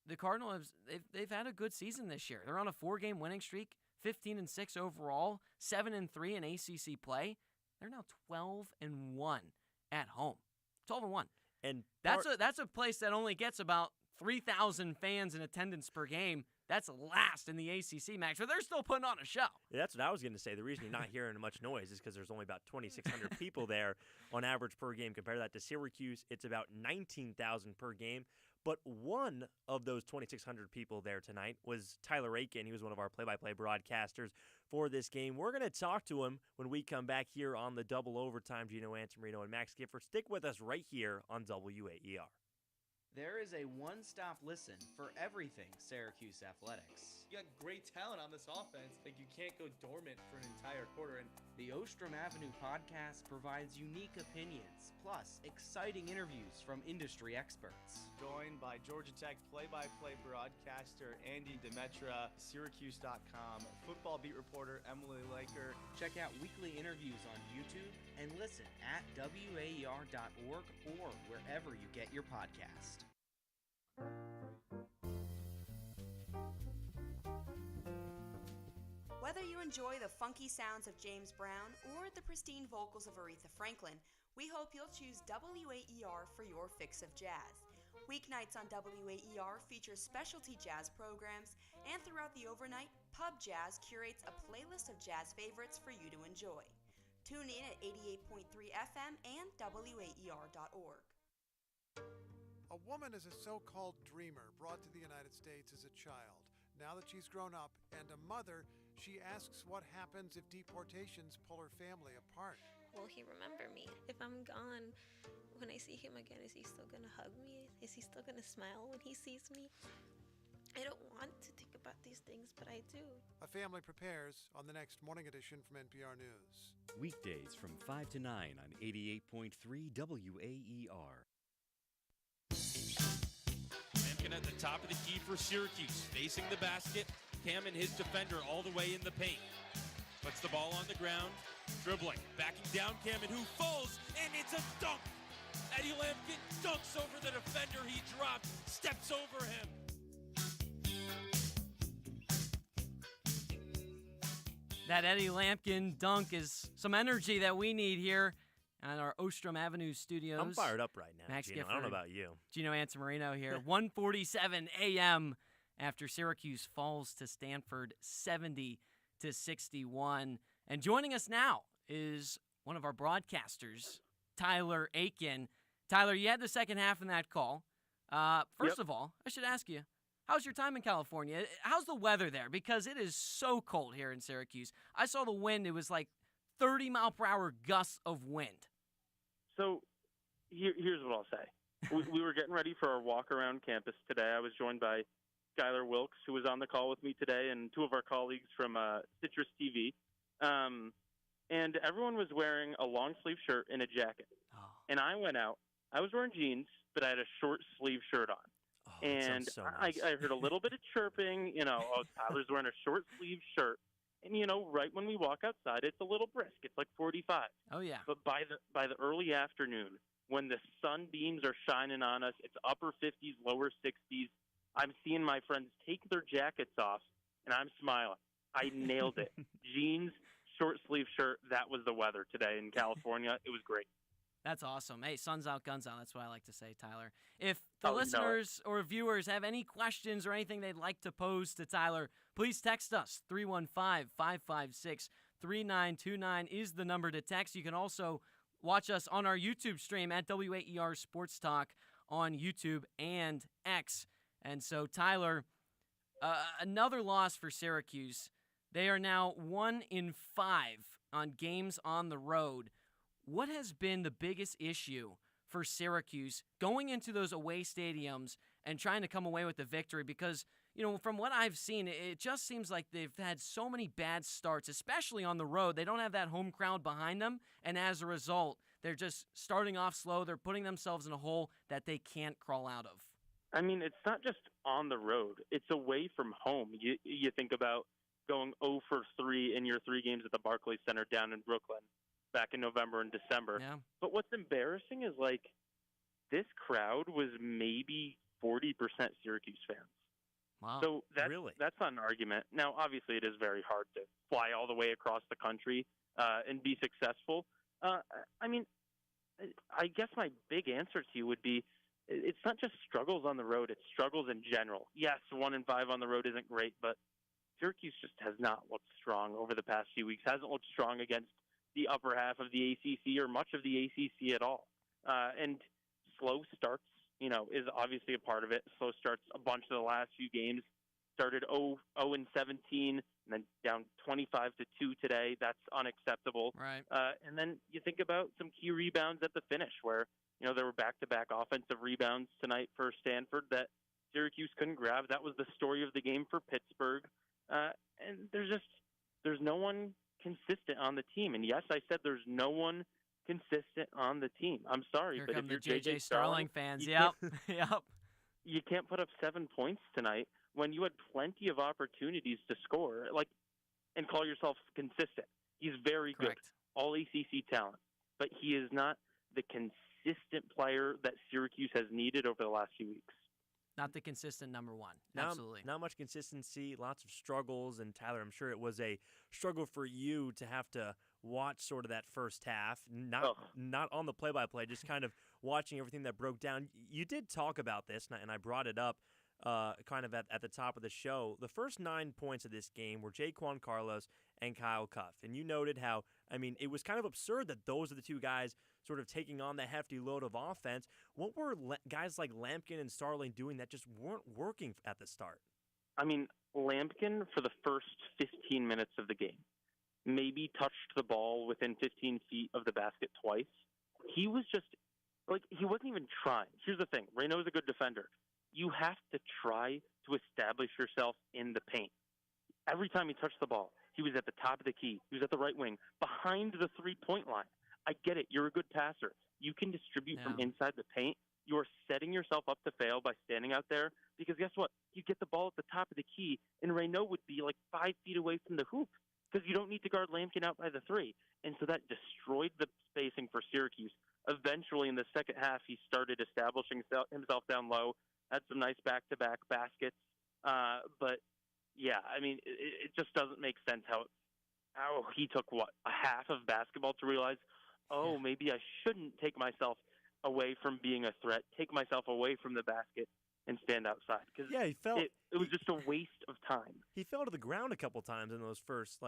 the Cardinals they've had a good season this year. They're on a 4-game winning streak, 15-6 overall, 7-3 in ACC play. They're now 12-1 at home. 12-1. And that's a place that only gets about 3,000 fans in attendance per game. That's last in the ACC, Max, but they're still putting on a show. Yeah, that's what I was going to say. The reason you're not hearing much noise is because there's only about 2,600 people there on average per game. Compare that to Syracuse, it's about 19,000 per game. But one of those 2,600 people there tonight was Tyler Aiken. He was one of our play-by-play broadcasters for this game. We're going to talk to him when we come back here on the Double Overtime. Gino Antamorino and Max Gifford. Stick with us right here on WAER. There is a one-stop listen for everything Syracuse athletics. You got great talent on this offense. Like, you can't go dormant for an entire quarter. And the Ostrom Avenue podcast provides unique opinions, plus exciting interviews from industry experts. Joined by Georgia Tech play-by-play broadcaster Andy Demetra, Syracuse.com, football beat reporter Emily Laker. Check out weekly interviews on YouTube and listen at WAER.org or wherever you get your podcast. Whether you enjoy the funky sounds of James Brown or the pristine vocals of Aretha Franklin, we hope you'll choose WAER for your fix of jazz. Weeknights on WAER feature specialty jazz programs, and throughout the overnight, Pub Jazz curates a playlist of jazz favorites for you to enjoy. Tune in at 88.3 FM and WAER.org. A woman is a so-called dreamer brought to the United States as a child. Now that she's grown up and a mother, she asks what happens if deportations pull her family apart. Will he remember me? If I'm gone, when I see him again, is he still going to hug me? Is he still going to smile when he sees me? I don't want to think about these things, but I do. A family prepares on the next morning edition from NPR News. Weekdays from 5 to 9 on 88.3 WAER. Lampkin at the top of the key for Syracuse, facing the basket. Cam and his defender all the way in the paint. Puts the ball on the ground, dribbling, backing down Cam, and who falls, and it's a dunk. Eddie Lampkin dunks over the defender he dropped, steps over him. That Eddie Lampkin dunk is some energy that we need here at our Ostrom Avenue studios. I'm fired up right now, Max Gino. Gifford, I don't know about you. Gino Antamarino here. 1:47 a.m. after Syracuse falls to Stanford 70-61. And joining us now is one of our broadcasters, Tyler Aiken. Tyler, you had the second half in that call. First of all, I should ask you, how's your time in California? How's the weather there? Because it is so cold here in Syracuse. I saw the wind. It was like 30-mile-per-hour gusts of wind. So here's what I'll say. We were getting ready for our walk around campus today. I was joined by Skylar Wilkes, who was on the call with me today, and two of our colleagues from Citrus TV. And everyone was wearing a long-sleeve shirt and a jacket. And I went out. I was wearing jeans, but I had a short-sleeve shirt on. And so nice. I heard a little bit of chirping, Tyler's wearing a short-sleeve shirt. And, right when we walk outside, it's a little brisk. It's like 45. Oh, yeah. But by the early afternoon, when the sunbeams are shining on us, it's upper 50s, lower 60s. I'm seeing my friends take their jackets off, and I'm smiling. I nailed it. Jeans, short-sleeve shirt, that was the weather today in California. It was great. That's awesome. Hey, sun's out, guns out. That's what I like to say, Tyler. If the listeners or viewers have any questions or anything they'd like to pose to Tyler, please text us. 315-556-3929 is the number to text. You can also watch us on our YouTube stream at WAER Sports Talk on YouTube and X. And so, Tyler, another loss for Syracuse. They are now 1-5 on games on the road. What has been the biggest issue for Syracuse going into those away stadiums and trying to come away with the victory? Because, from what I've seen, it just seems like they've had so many bad starts, especially on the road. They don't have that home crowd behind them, and as a result, they're just starting off slow. They're putting themselves in a hole that they can't crawl out of. I mean, it's not just on the road. It's away from home. You think about going 0 for 3 in your 3 games at the Barclays Center down in Brooklyn back in November and December. Yeah. But what's embarrassing is, this crowd was maybe 40% Syracuse fans. Wow. So that's not an argument. Now, obviously, it is very hard to fly all the way across the country and be successful. I mean, I guess my big answer to you would be, it's not just struggles on the road, it's struggles in general. Yes, 1-5 on the road isn't great, but Syracuse just has not looked strong over the past few weeks, hasn't looked strong against the upper half of the ACC or much of the ACC at all. And slow starts, is obviously a part of it. Slow starts a bunch of the last few games. Started 0-17 and then down 25-2 today. That's unacceptable. Right. And then you think about some key rebounds at the finish where, there were back-to-back offensive rebounds tonight for Stanford that Syracuse couldn't grab. That was the story of the game for Pittsburgh. And there's no one consistent on the team. And yes, I said there's no one consistent on the team. I'm sorry, Here but come if you're the J.J. Starling fans. Yep. You can't put up 7 points tonight when you had plenty of opportunities to score, and call yourself consistent. He's very good, all ACC talent, but he is not the consistent player that Syracuse has needed over the last few weeks. Not the consistent number one. Absolutely. Not much consistency, lots of struggles. And Tyler, I'm sure it was a struggle for you to have to watch sort of that first half, not on the play-by-play, just kind of watching everything that broke down. You did talk about this, and I brought it up kind of at the top of the show. The first 9 points of this game were Jaquan Carlos and Kyle Cuff. And you noted how, it was kind of absurd that those are the two guys sort of taking on the hefty load of offense. What were guys like Lampkin and Starling doing that just weren't working at the start? Lampkin, for the first 15 minutes of the game, maybe touched the ball within 15 feet of the basket twice. He was just, he wasn't even trying. Here's the thing. Reynaud's a good defender. You have to try to establish yourself in the paint. Every time he touched the ball, he was at the top of the key. He was at the right wing, behind the three-point line. I get it. You're a good passer. You can distribute from inside the paint. You are setting yourself up to fail by standing out there because guess what? You get the ball at the top of the key, and Reynaud would be 5 feet away from the hoop because you don't need to guard Lampkin out by the 3. And so that destroyed the spacing for Syracuse. Eventually, in the second half, he started establishing himself down low, had some nice back-to-back baskets. But, yeah, it just doesn't make sense how he took, a half of basketball to realize, maybe I shouldn't take myself away from being a threat, take myself away from the basket, and stand outside. Cause he fell. It was just a waste of time. He fell to the ground a couple times in those first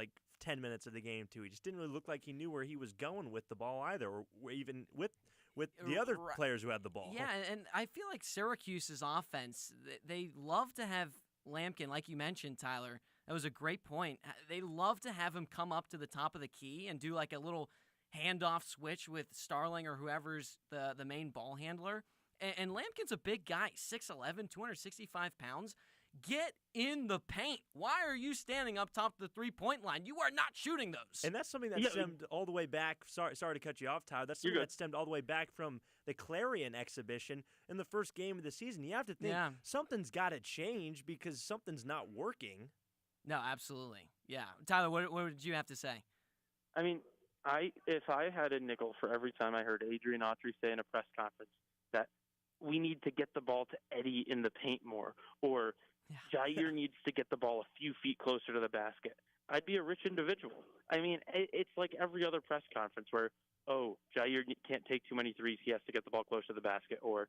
10 minutes of the game too. He just didn't really look like he knew where he was going with the ball either, or even with the other players who had the ball. Yeah, and I feel like Syracuse's offense, they love to have Lampkin, like you mentioned, Tyler. That was a great point. They love to have him come up to the top of the key and do a little handoff switch with Starling or whoever's the main ball handler. And Lampkin's a big guy, 6'11", 265 pounds. Get in the paint. Why are you standing up top of the three-point line? You are not shooting those. And that's something that stemmed all the way back. Sorry to cut you off, Tyler. That's something that stemmed all the way back from the Clarion exhibition in the first game of the season. You have to think something's got to change because something's not working. No, absolutely. Yeah. Tyler, what did you have to say? I mean, if I had a nickel for every time I heard Adrian Autry say in a press conference that we need to get the ball to Eddie in the paint more, or Jair needs to get the ball a few feet closer to the basket, I'd be a rich individual. I mean, it's like every other press conference where, Jair can't take too many threes, he has to get the ball close to the basket, or,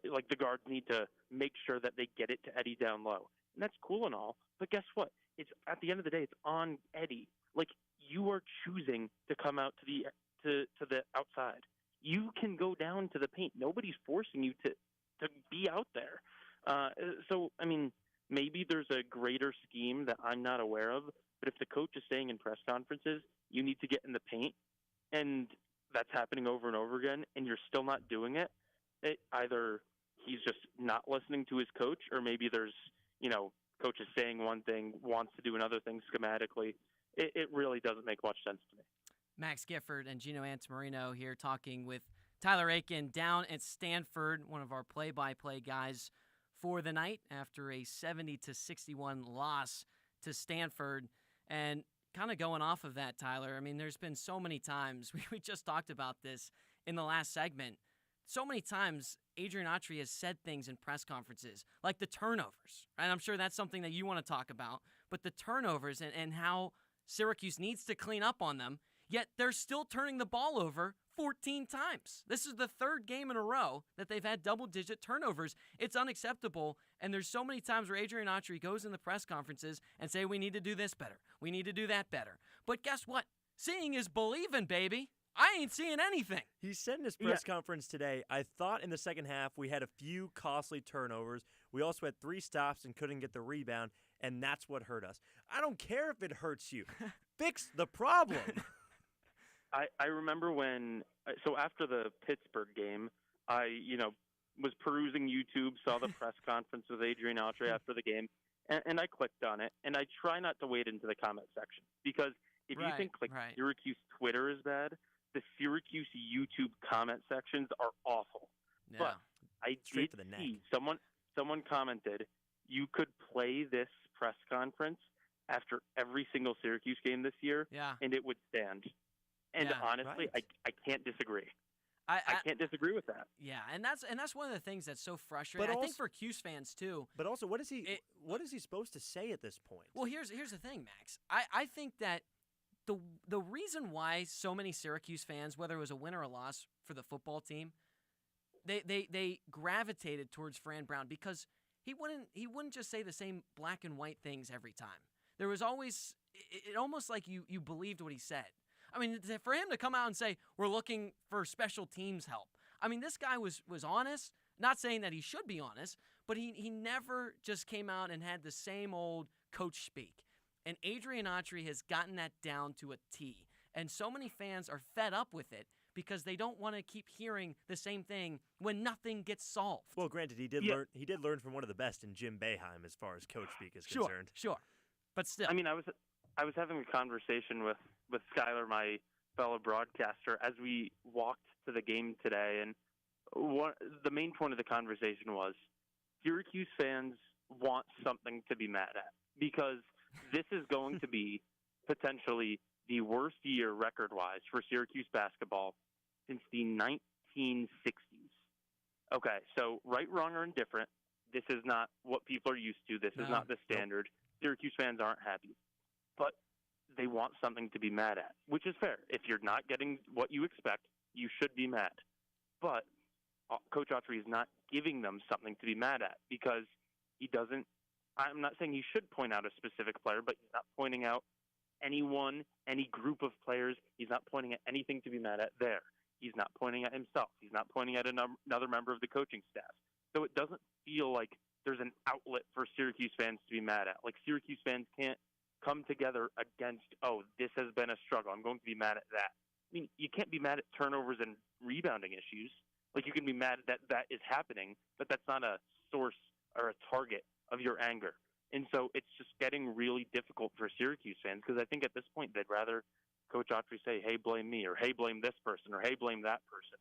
like the guards need to make sure that they get it to Eddie down low. And that's cool and all, but guess what? It's at the end of the day, it's on Eddie. Like, you are choosing to come out to the outside. You can go down to the paint. Nobody's forcing you to be out there. So, I mean, maybe there's a greater scheme that I'm not aware of, but if the coach is saying in press conferences, you need to get in the paint, and that's happening over and over again, and you're still not doing it, either he's just not listening to his coach, or maybe there's, coach is saying one thing, wants to do another thing schematically. It really doesn't make much sense to me. Max Gifford and Gino Antamarino here talking with Tyler Aiken down at Stanford, one of our play-by-play guys for the night after a 70-61 loss to Stanford. And kind of going off of that, Tyler, I mean, there's been so many times, we just talked about this in the last segment, so many times Adrian Autry has said things in press conferences, like the turnovers, and I'm sure that's something that you want to talk about, but the turnovers and how Syracuse needs to clean up on them, yet they're still turning the ball over 14 times. This is the third game in a row that they've had double-digit turnovers. It's unacceptable, and there's so many times where Adrian Autry goes in the press conferences and say, we need to do this better. We need to do that better. But guess what? Seeing is believing, baby. I ain't seeing anything. He said in his press conference today, I thought in the second half we had a few costly turnovers. We also had 3 stops and couldn't get the rebound, and that's what hurt us. I don't care if it hurts you. Fix the problem. I remember so after the Pittsburgh game, I, was perusing YouTube, saw the press conference with Adrian Autry after the game, and I clicked on it, and I try not to wade into the comment section, because if you think Syracuse Twitter is bad, the Syracuse YouTube comment sections are awful. Yeah. But I did see someone commented, you could play this press conference after every single Syracuse game this year, and it would stand. And honestly, I can't disagree. I can't disagree with that. Yeah, and that's one of the things that's so frustrating. I think for Cuse fans too. But also, what is he supposed to say at this point? Well, here's the thing, Max. I think that the reason why so many Syracuse fans, whether it was a win or a loss for the football team, they gravitated towards Fran Brown because he wouldn't just say the same black and white things every time. There was always it almost like you believed what he said. I mean, for him to come out and say, we're looking for special teams help. I mean, this guy was honest, not saying that he should be honest, but he never just came out and had the same old coach speak. And Adrian Autry has gotten that down to a T. And so many fans are fed up with it because they don't want to keep hearing the same thing when nothing gets solved. Well, granted, he did learn from one of the best in Jim Boeheim as far as coach speak is concerned. Sure. But still. I mean, I was having a conversation with Skylar, my fellow broadcaster, as we walked to the game today, and the main point of the conversation was Syracuse fans want something to be mad at because this is going to be potentially the worst year record-wise for Syracuse basketball since the 1960s. Okay, so right, wrong, or indifferent, this is not what people are used to. This is not the standard. Syracuse fans aren't happy. But they want something to be mad at, which is fair. If you're not getting what you expect, you should be mad. But Coach Autry is not giving them something to be mad at because he doesn't. I'm not saying he should point out a specific player, but he's not pointing out anyone, any group of players. He's not pointing at anything to be mad at there. He's not pointing at himself. He's not pointing at another member of the coaching staff. So it doesn't feel like there's an outlet for Syracuse fans to be mad at. Like Syracuse fans can't come together against, oh, this has been a struggle. I'm going to be mad at that. I mean, you can't be mad at turnovers and rebounding issues. Like you can be mad that that is happening, but that's not a source or a target of your anger. And so it's just getting really difficult for Syracuse fans because I think at this point they'd rather Coach Autry say, hey, blame me, or hey, blame this person, or hey, blame that person.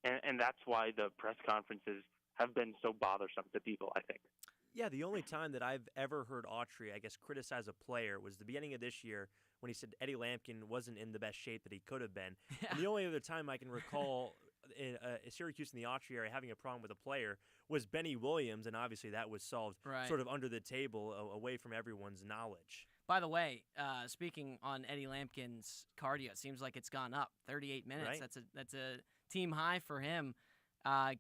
And that's why the press conferences have been so bothersome to people, I think. Yeah, the only time that I've ever heard Autry, I guess, criticize a player was the beginning of this year when he said Eddie Lampkin wasn't in the best shape that he could have been. Yeah. And the only other time I can recall in Syracuse in the Autry area having a problem with a player was Benny Williams, and obviously that was solved sort of under the table, away from everyone's knowledge. By the way, speaking on Eddie Lampkin's cardio, it seems like it's gone up 38 minutes. Right. That's a team high for him,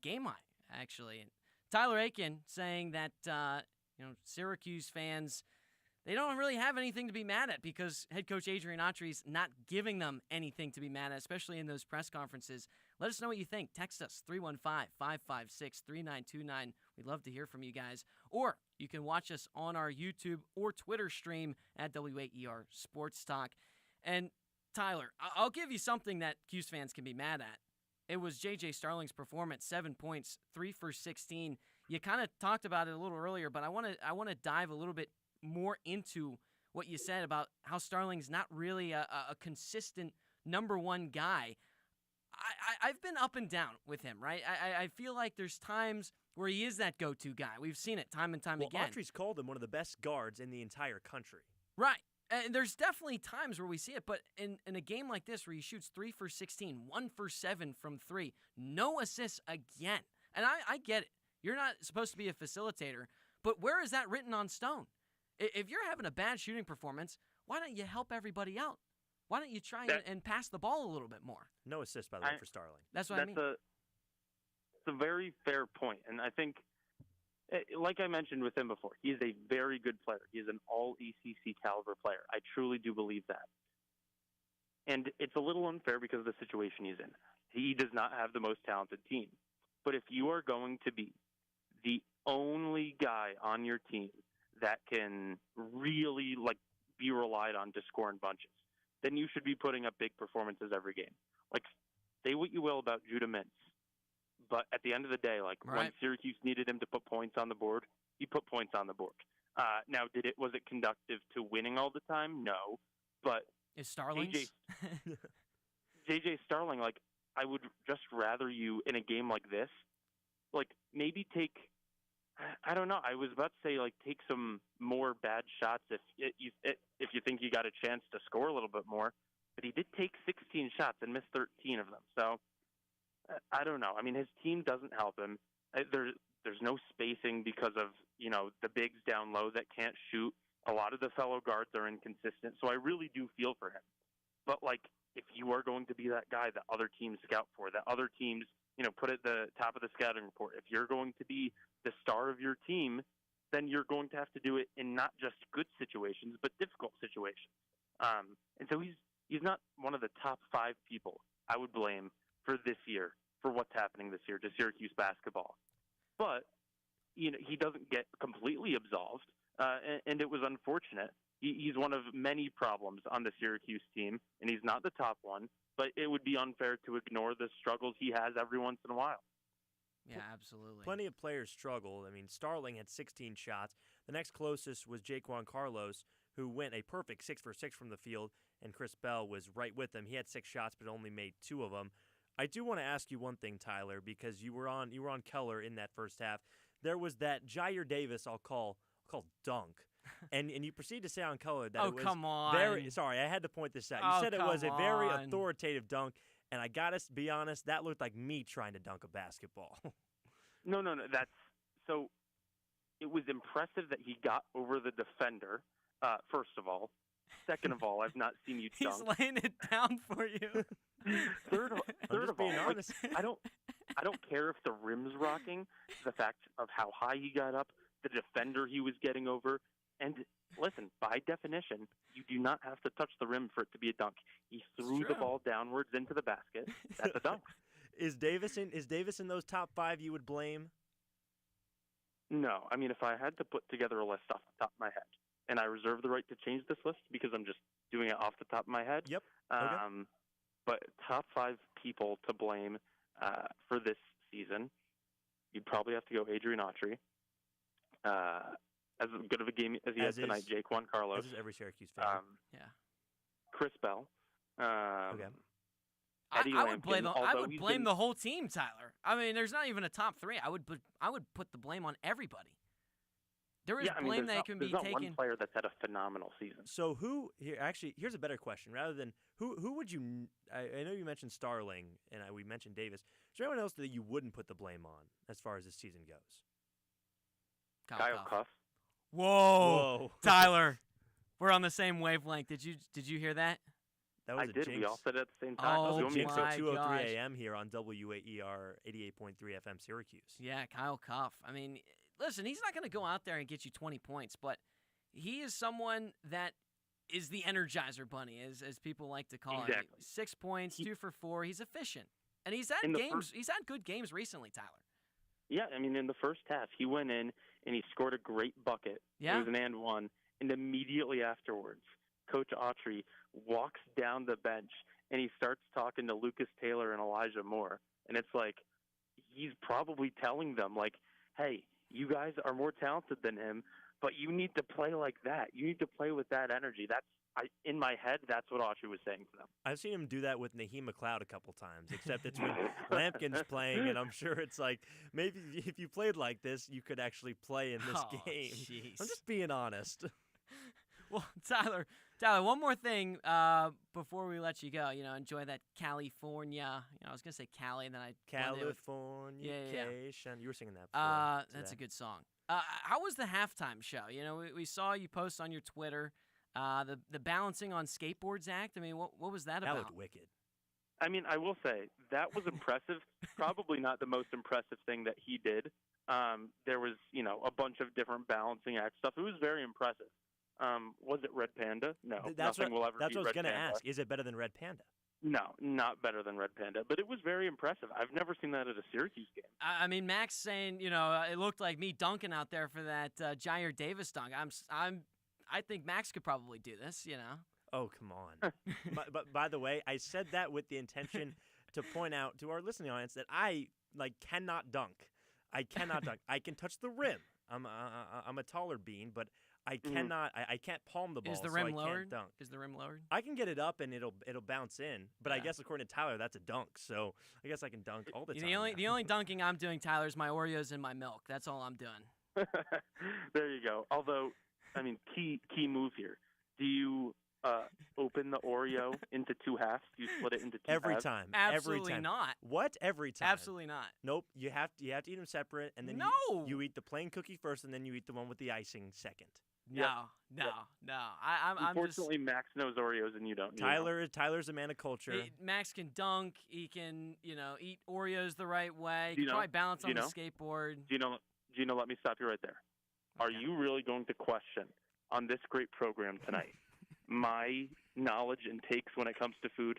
game high actually. And Tyler Aiken saying that Syracuse fans, they don't really have anything to be mad at because head coach Adrian Autry's not giving them anything to be mad at, especially in those press conferences. Let us know what you think. Text us 315-556-3929. We'd love to hear from you guys. Or you can watch us on our YouTube or Twitter stream at WAER Sports Talk. And Tyler, I'll give you something that Cuse fans can be mad at. It was J.J. Starling's performance, 7 points, 3 for 16. You kind of talked about it a little earlier, but I want to dive a little bit more into what you said about how Starling's not really a consistent number one guy. I've been up and down with him, right? I feel like there's times where he is that go-to guy. We've seen it time and time again. Autry's called him one of the best guards in the entire country. Right. And there's definitely times where we see it, but in a game like this where he shoots 3 for 16, 1 for 7 from 3, no assists again. And I get it. You're not supposed to be a facilitator, but where is that written on stone? If you're having a bad shooting performance, why don't you help everybody out? Why don't you try and pass the ball a little bit more? No assist, by the way, for Starling. That's what I mean. It's a very fair point, and I think, like I mentioned with him before, he is a very good player. He is an all-ACC caliber player. I truly do believe that. And it's a little unfair because of the situation he's in. He does not have the most talented team. But if you are going to be the only guy on your team that can really be relied on to score in bunches, then you should be putting up big performances every game. Say what you will about Judah Mintz, but at the end of the day, when Syracuse needed him to put points on the board, he put points on the board. Now, was it conductive to winning all the time? No, but is Starling's JJ Starling, I would just rather you in a game like this, maybe take. I don't know. I was about to say take some more bad shots if you think you got a chance to score a little bit more, but he did take 16 shots and missed 13 of them. So I don't know. I mean, his team doesn't help him. There's no spacing because of the bigs down low that can't shoot. A lot of the fellow guards are inconsistent. So I really do feel for him. But if you are going to be that guy that other teams scout for, that other teams put at the top of the scouting report, if you're going to be the star of your team, then you're going to have to do it in not just good situations, but difficult situations. And so he's not one of the top 5 people I would blame for this year, for what's happening this year to Syracuse basketball. But, he doesn't get completely absolved, and it was unfortunate. He's one of many problems on the Syracuse team, and he's not the top one, but it would be unfair to ignore the struggles he has every once in a while. Yeah, absolutely. Plenty of players struggled. I mean, Starling had 16 shots. The next closest was Jaquan Carlos, who went a perfect 6 for 6 from the field, and Chris Bell was right with him. He had 6 shots, but only made 2 of them. I do want to ask you one thing, Tyler, because you were on Keller in that first half. There was that Jair Davis I'll call dunk. And you proceed to say on Keller that it was come on. very. Sorry, I had to point this out. You said it was a very authoritative dunk, and I gotta be honest, that looked like me trying to dunk a basketball. No. It was impressive that he got over the defender. First of all, Second of all, I've not seen you He's dunk. laying it down for you. Third of all, being honest. I don't care if the rim's rocking. The fact of how high he got up, the defender he was getting over, and listen, by definition, you do not have to touch the rim for it to be a dunk. He threw the ball downwards into the basket. That's a dunk. Is Davis in those top 5 you would blame? No, I mean, if I had to put together a list off the top of my head, and I reserve the right to change this list because I'm just doing it off the top of my head. Yep. But top 5 people to blame for this season, you'd probably have to go Adrian Autry. As good of a game as he had tonight, Jaquan Carlos. This is every Syracuse fan. Yeah. Chris Bell. Okay. Eddie I would blame Lampkin, the whole team, Tyler. I mean, there's not even a top 3. I would put the blame on everybody. There is blame that can be taken. There's not one player that's had a phenomenal season. So here's a better question. Rather than who would you? I know you mentioned Starling and we mentioned Davis. Is there anyone else that you wouldn't put the blame on as far as this season goes? Kyle Cuff. Whoa, Tyler, we're on the same wavelength. Did you hear that? That was I did. jinx. We all said it at the same time. Oh, that was a jinx at my 2:03 gosh. a.m. here on WAER 88.3 FM Syracuse. Yeah, Kyle Cuff. I mean, listen, he's not going to go out there and get you 20 points, but he is someone that is the Energizer Bunny, as people like to call it. 6 points, 2 for 4. He's efficient, and he's had games. He's had good games recently, Tyler. Yeah, I mean, in the first half, he went in and he scored a great bucket. Yeah. It was an and one, and immediately afterwards, Coach Autry walks down the bench and he starts talking to Lucas Taylor and Elijah Moore, and it's like he's probably telling them, like, hey, you guys are more talented than him, but you need to play like that. You need to play with that energy. In my head, that's what Autry was saying to them. I've seen him do that with Naheem McLeod a couple times, except it's when Lampkin's playing, and I'm sure it's like, maybe if you played like this, you could actually play in this game. Geez. I'm just being honest. Well, Tyler, one more thing before we let you go. Enjoy that California. I was gonna say Cali, and then I California. Yeah. You were singing that before. That's a good song. How was the halftime show? We saw you post on your Twitter the balancing on skateboards act. I mean, what was that about? That looked wicked. I mean, I will say that was impressive. Probably not the most impressive thing that he did. There was, a bunch of different balancing act stuff. It was very impressive. Was it Red Panda? No, nothing will ever beat Red Panda. That's what I was going to ask. Is it better than Red Panda? No, not better than Red Panda, but it was very impressive. I've never seen that at a Syracuse game. I mean, Max saying, it looked like me dunking out there for that Jair Davis dunk. I think Max could probably do this, Oh, come on. but by the way, I said that with the intention to point out to our listening audience that I cannot dunk. I cannot dunk. I can touch the rim. I'm a taller bean, but I cannot. I can't palm the ball. Is the rim so I lowered? Can't dunk. Is the rim lowered? I can get it up and it'll bounce in. But I guess according to Tyler, that's a dunk. So I guess I can dunk all the time. The only dunking I'm doing, Tyler, is my Oreos and my milk. That's all I'm doing. There you go. Although, I mean, key move here. Do you open the Oreo into 2 halves? Do you split it into 2 every halves? time? Absolutely every time. not. What? Every time? Absolutely not. Nope. You have to eat them separate, and then you eat the plain cookie first, and then you eat the one with the icing second. No. I'm Unfortunately, Max knows Oreos and you don't. Tyler's a man of culture. Max can dunk. He can, eat Oreos the right way. He can Gino, probably balance on the Gino? skateboard. Gino, let me stop you right there. Are you really going to question on this great program tonight my knowledge and takes when it comes to food?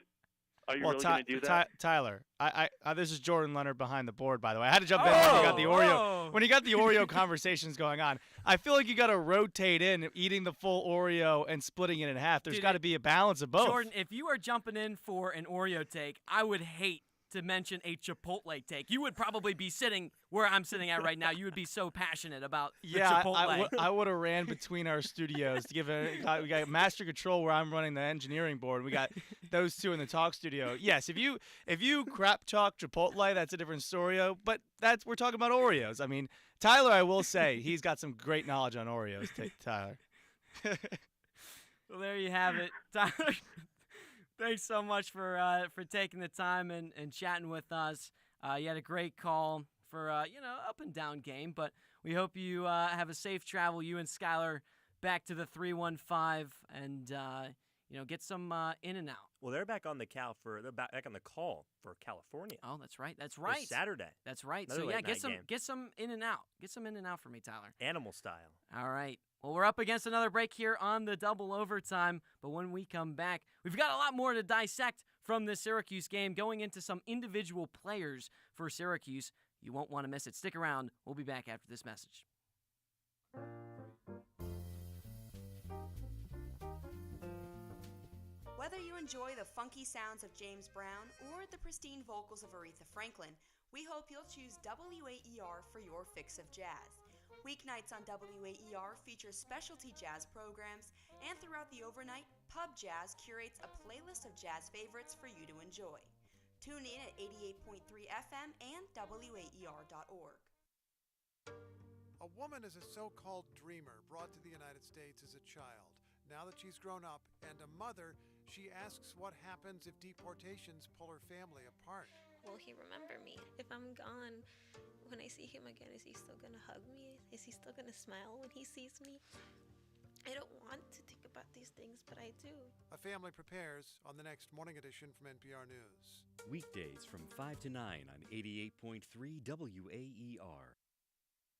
Are you really going to do that? Tyler, I this is Jordan Leonard behind the board, by the way. I had to jump in when you got the Oreo. When you got the Oreo conversations going on, I feel like you got to rotate in eating the full Oreo and splitting it in half. There's got to be a balance of both. Jordan, if you are jumping in for an Oreo take, I would hate to mention a Chipotle take. You would probably be sitting where I'm sitting at right now. You would be so passionate about the Chipotle. I would have ran between our studios to give we got master control where I'm running the engineering board. We got those two in the talk studio. Yes, if you crap talk Chipotle, that's a different story. But we're talking about Oreos. I mean, Tyler, I will say he's got some great knowledge on Oreos. Tyler. Well, there you have it, Tyler. Thanks so much for taking the time and chatting with us. You had a great call for up and down game, but we hope you have a safe travel, you and Skylar, back to the 315 and get some in and out. Well, they're back on the they're back on the call for California. Oh, that's right. That's right. This Saturday. That's right. Another So yeah, late night game. get some in and out. Get some in and out for me, Tyler. Animal style. All right. Well, we're up against another break here on the double overtime, but when we come back, we've got a lot more to dissect from this Syracuse game, going into some individual players for Syracuse. You won't want to miss it. Stick around. We'll be back after this message. Whether you enjoy the funky sounds of James Brown or the pristine vocals of Aretha Franklin, we hope you'll choose WAER for your fix of jazz. Weeknights on WAER feature specialty jazz programs, and throughout the overnight, Pub Jazz curates a playlist of jazz favorites for you to enjoy. Tune in at 88.3 FM and WAER.org. A woman is a so-called dreamer brought to the United States as a child. Now that she's grown up and a mother, she asks what happens if deportations pull her family apart. Will he remember me? If I'm gone, when I see him again, is he still gonna hug me? Is he still gonna smile when he sees me? I don't want to think about these things, but I do. A family prepares on the next morning edition from NPR News. Weekdays from 5 to 9 on 88.3 WAER.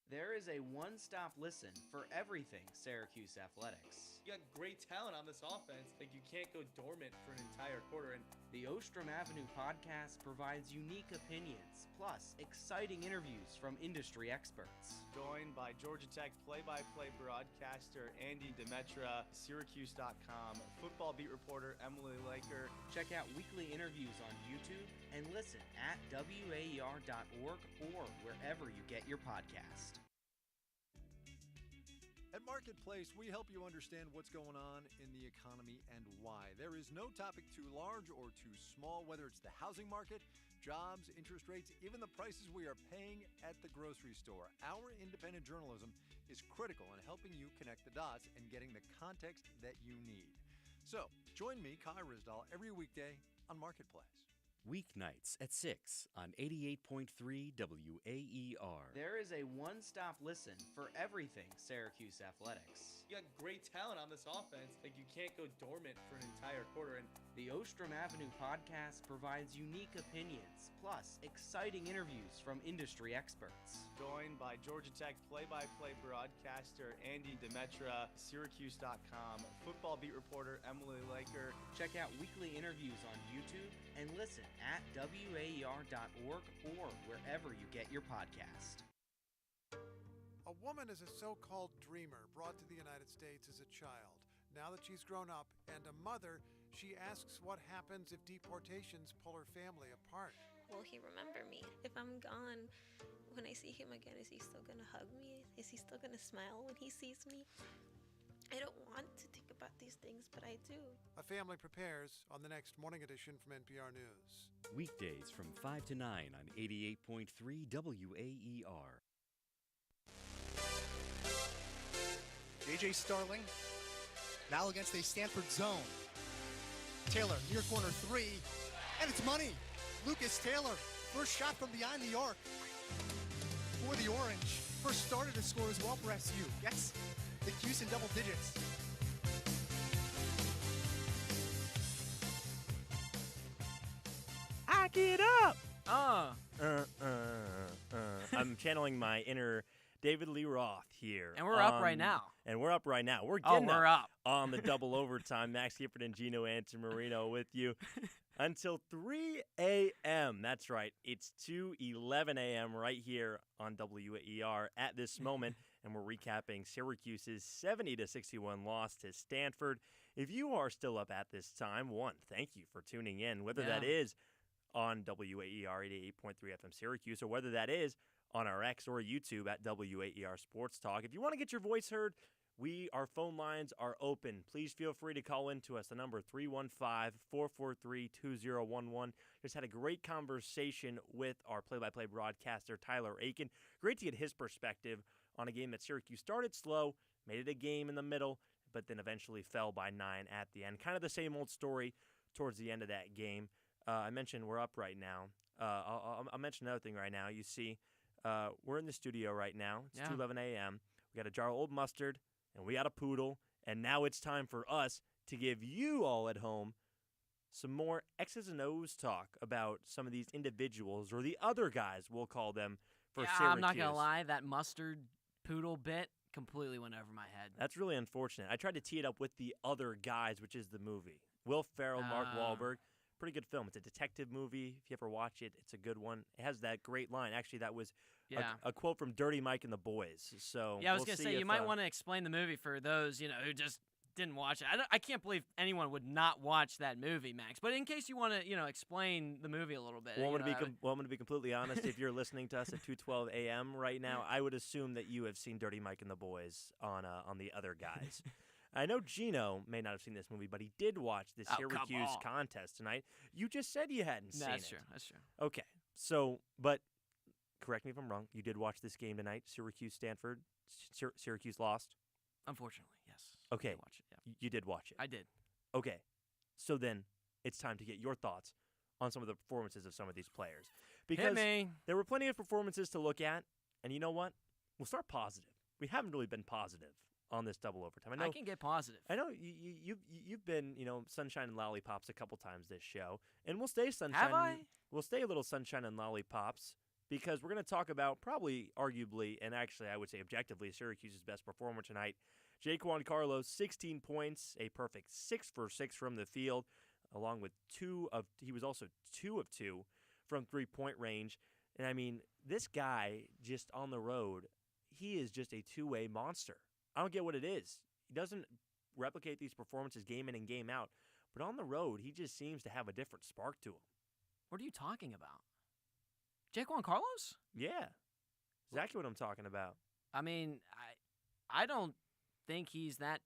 There is a one-stop listen for everything Syracuse athletics. You got great talent on this offense. Like, you can't go dormant for an entire quarter. And the Ostrom Avenue podcast provides unique opinions, plus exciting interviews from industry experts. Joined by Georgia Tech play-by-play broadcaster Andy Demetra, Syracuse.com, football beat reporter Emily Laker. Check out weekly interviews on YouTube and listen at WAER.org or wherever you get your podcast. At Marketplace, we help you understand what's going on in the economy and why. There is no topic too large or too small, whether it's the housing market, jobs, interest rates, even the prices we are paying at the grocery store. Our independent journalism is critical in helping you connect the dots and getting the context that you need. So, join me, Kai Risdal, every weekday on Marketplace. Weeknights at 6 on 88.3 WAER. There is a one-stop listen for everything Syracuse athletics. You got great talent on this offense. Like, you can't go dormant for an entire quarter. And the Ostrom Avenue podcast provides unique opinions, plus exciting interviews from industry experts. Joined by Georgia Tech play-by-play broadcaster Andy Demetra, Syracuse.com, football beat reporter Emily Laker. Check out weekly interviews on YouTube and listen at WAER.org or wherever you get your podcast. A woman is a so-called dreamer brought to the United States as a child. Now that she's grown up and a mother, she asks what happens if deportations pull her family apart. Will he remember me? If I'm gone, when I see him again, is he still gonna hug me? Is he still gonna smile when he sees me? I don't want to think about these things, but I do. A family prepares on the next morning edition from NPR News. Weekdays from 5 to 9 on 88.3 WAER. J.J. Starling now against a Stanford zone. Taylor, near corner three, and it's money. Lucas Taylor, first shot from behind the arc for the Orange. First starter to score as well for SU. Gets the Cuse in double digits. I get up! I'm channeling my inner David Lee Roth here. And we're up right now. And we're up right now. We're getting we're up. On the double overtime. Max Gifford and Gino Antamarino with you until 3 a.m. That's right. It's 2:11 a.m. right here on WAER at this moment, and we're recapping Syracuse's 70-61 loss to Stanford. If you are still up at this time, one, thank you for tuning in, whether that is on WAER 88.3 FM Syracuse or whether that is on our X or YouTube at WAER Sports Talk. If you want to get your voice heard, our phone lines are open. Please feel free to call in to us. The number 315-443-2011. Just had a great conversation with our play-by-play broadcaster, Tyler Aiken. Great to get his perspective on a game that Syracuse started slow, made it a game in the middle, but then eventually fell by 9 at the end. Kind of the same old story towards the end of that game. I mentioned we're up right now. I'll mention another thing right now. You see, we're in the studio right now. It's 2:11 a.m. We got a jar of old mustard and we got a poodle, and now it's time for us to give you all at home some more X's and O's talk about some of these individuals, or the other guys, we'll call them, for Syracuse. I'm not going to lie, that mustard poodle bit completely went over my head. That's really unfortunate. I tried to tee it up with The Other Guys, which is the movie. Will Ferrell, Mark Wahlberg. Pretty good film. It's a detective movie. If you ever watch it, it's a good one. It has that great line. Actually, that was a quote from Dirty Mike and the Boys. So I was going to say, you might want to explain the movie for those who just didn't watch it. I can't believe anyone would not watch that movie, Max. But in case you want to, explain the movie a little bit. Well, I'm going to be completely honest. If you're listening to us at 2:12 a.m. right now, I would assume that you have seen Dirty Mike and the Boys on The Other Guys. I know Gino may not have seen this movie, but he did watch the Syracuse contest tonight. You just said you hadn't seen it. That's true. That's true. Okay. So, but correct me if I'm wrong. You did watch this game tonight, Syracuse-Stanford. Syracuse lost? Unfortunately, yes. Okay. I did watch it, yeah. You did watch it? I did. Okay. So then it's time to get your thoughts on some of the performances of some of these players. Because there were plenty of performances to look at, and you know what? We'll start positive. We haven't really been positive on this double overtime. I can get positive. I know you've been, sunshine and lollipops a couple times this show, and we'll stay sunshine. Have I? We'll stay a little sunshine and lollipops because we're going to talk about probably, arguably, and actually I would say objectively, Syracuse's best performer tonight. Jaquan Carlos, 16 points, a perfect 6 for 6 from the field, along with he was also 2 of 2 from 3-point range. And I mean, this guy just on the road, he is just a two-way monster. I don't get what it is. He doesn't replicate these performances game in and game out, but on the road, he just seems to have a different spark to him. What are you talking about? Jaquan Carlos? Yeah, exactly what I'm talking about. I mean, I don't think he's that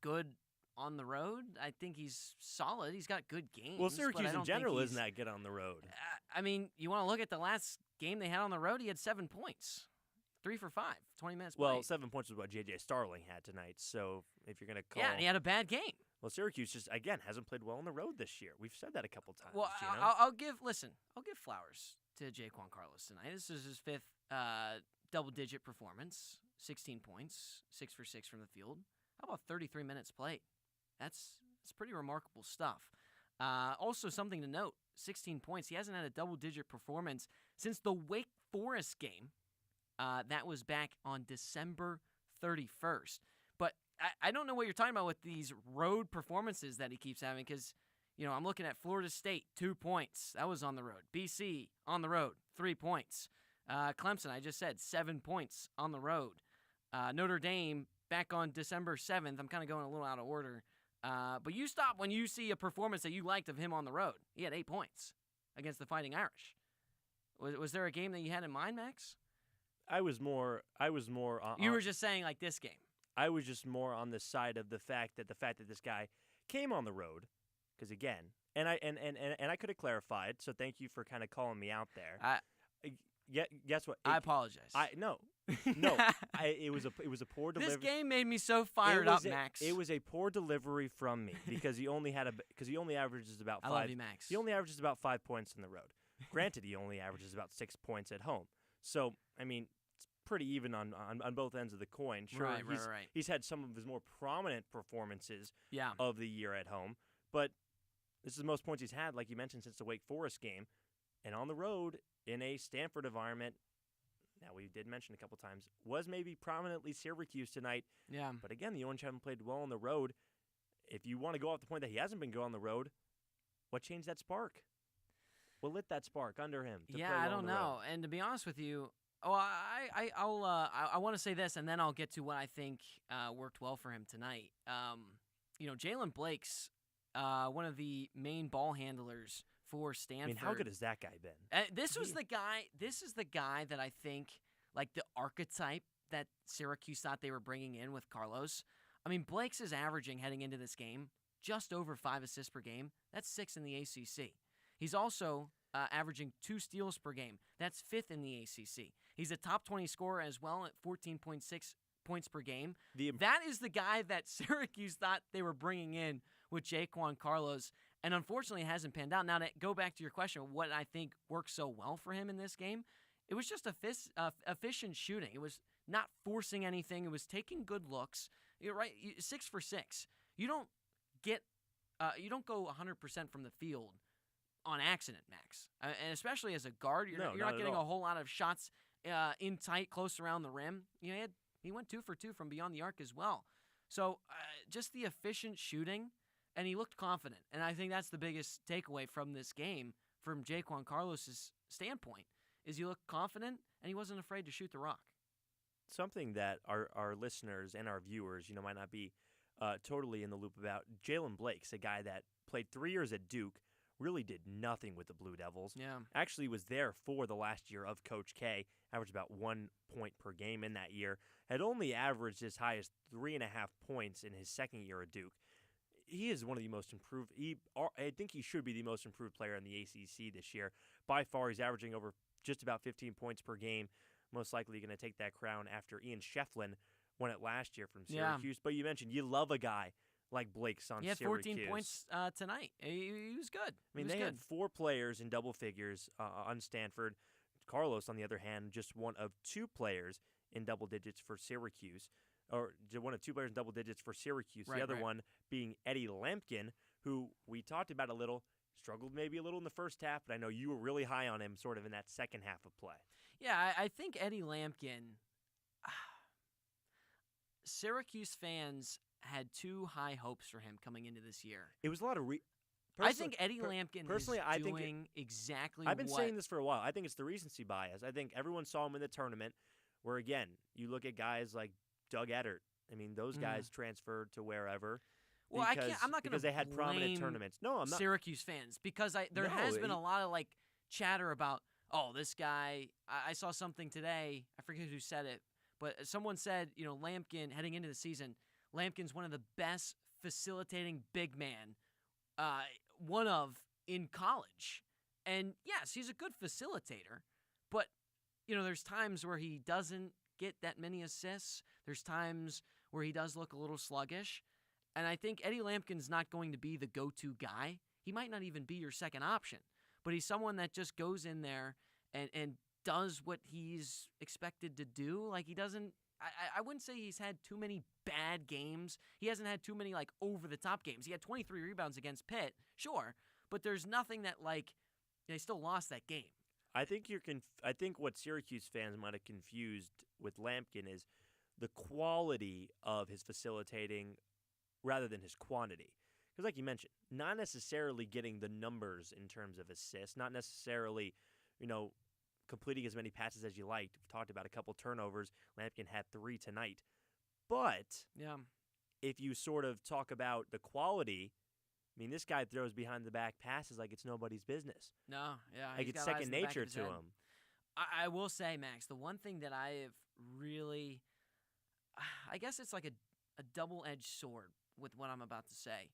good on the road. I think he's solid. He's got good games. Well, Syracuse in general isn't that good on the road. I mean, you want to look at the last game they had on the road, he had 7 points. 3 for 5, 20 minutes played. Well, 7 points is what J.J. Starling had tonight, so if you're going to call... Yeah, and he had a bad game. Well, Syracuse just, again, hasn't played well on the road this year. We've said that a couple times. Well, I'll give flowers to Jaquan Carlos tonight. This is his 5th double-digit performance, 16 points, 6 for 6 from the field. How about 33 minutes played? That's pretty remarkable stuff. Also, something to note, 16 points. He hasn't had a double-digit performance since the Wake Forest game. That was back on December 31st. But I don't know what you're talking about with these road performances that he keeps having because, I'm looking at Florida State, 2 points. That was on the road. BC, on the road, 3 points. Clemson, I just said, 7 points on the road. Notre Dame, back on December 7th. I'm kind of going a little out of order. But you stop when you see a performance that you liked of him on the road. He had 8 points against the Fighting Irish. Was there a game that you had in mind, Max? I was more. You were just saying like this game. I was just more on the side of the fact that this guy came on the road, because again, and I could have clarified. So thank you for kind of calling me out there. Guess what? I apologize. No. It was a poor delivery. This game made me so fired up, Max. It was a poor delivery from me because he only averages about 5. I love you, Max. He only averages about 5 points on the road. Granted, he only averages about 6 points at home. So I mean, it's pretty even on both ends of the coin. Sure, right. He's had some of his more prominent performances yeah. of the year at home, but this is the most points he's had, like you mentioned, since the Wake Forest game, and on the road in a Stanford environment. Now, we did mention a couple times, was maybe prominently Syracuse tonight. Yeah. But again, the Orange haven't played well on the road. If you want to go off the point that he hasn't been good on the road, what changed that spark? What lit that spark under him? To play well I don't on the know. road? And to be honest with you, I want to say this, and then I'll get to what I think worked well for him tonight. Jalen Blake's one of the main ball handlers for Stanford. I mean, how good has that guy been? This is the guy that I think, like the archetype that Syracuse thought they were bringing in with Carlos. I mean, Blake's is averaging heading into this game just over 5 assists per game. That's 6 in the ACC. He's also averaging 2 steals per game. That's 5th in the ACC. He's a top 20 scorer as well at 14.6 points per game. That is the guy that Syracuse thought they were bringing in with Jaquan Carlos, and unfortunately it hasn't panned out. Now, to go back to your question, what I think worked so well for him in this game, it was just efficient shooting. It was not forcing anything. It was taking good looks, You're right. 6 for 6. You don't go 100% from the field on accident, Max. And especially as a guard, you're not getting a whole lot of shots in tight, close around the rim. He went 2 for 2 from beyond the arc as well. So just the efficient shooting, and he looked confident. And I think that's the biggest takeaway from this game from Jaquan Carlos' standpoint, is he looked confident, and he wasn't afraid to shoot the rock. Something that our listeners and our viewers, might not be totally in the loop about. Jalen Blake's a guy that played 3 years at Duke, really did nothing with the Blue Devils. Yeah. Actually was there for the last year of Coach K, averaged about 1 point per game in that year, had only averaged as high as 3.5 points in his second year at Duke. He is one of the most improved. I think he should be the most improved player in the ACC this year. By far, he's averaging over just about 15 points per game. Most likely going to take that crown after Ian Shefflin won it last year from Syracuse. But you mentioned you love a guy like Blake's on Syracuse. He had 14 points tonight. He was good. I mean, they had 4 players in double figures on Stanford. Carlos, on the other hand, just one of 2 players in double digits for Syracuse. Or one of 2 players in double digits for Syracuse. The other one being Eddie Lampkin, who we talked about a little, struggled maybe a little in the first half, but I know you were really high on him sort of in that second half of play. Yeah, I think Eddie Lampkin, Syracuse fans had too high hopes for him coming into this year. It was a lot of I think Eddie Lampkin is doing exactly what... I've been saying this for a while. I think it's the recency bias. I think everyone saw him in the tournament where, again, you look at guys like Doug Eddert. I mean, those guys transferred to wherever. Well, I'm not going to because they had prominent tournaments. No, I'm not. Syracuse fans, because there has been a lot of chatter about, this guy. I saw something today. I forget who said it, but someone said, Lampkin heading into the season, Lampkin's one of the best facilitating big man, one of in college. And yes, he's a good facilitator, but there's times where he doesn't get that many assists. There's times where he does look a little sluggish. And I think Eddie Lampkin's not going to be the go-to guy. He might not even be your second option. But he's someone that just goes in there and does what he's expected to do. Like, he doesn't... I wouldn't say he's had too many bad games. He hasn't had too many, over-the-top games. He had 23 rebounds against Pitt, sure. But there's nothing that, they still lost that game. I think I think what Syracuse fans might have confused with Lampkin is the quality of his facilitating rather than his quantity. Because like you mentioned, not necessarily getting the numbers in terms of assists, not necessarily, completing as many passes as you liked. We've talked about a couple turnovers. Lampkin had 3 tonight. But if you sort of talk about the quality, I mean, this guy throws behind the back passes like it's nobody's business. No, yeah. Like it's second nature to him. I will say, Max, the one thing that I have really, I guess it's like a double-edged sword with what I'm about to say.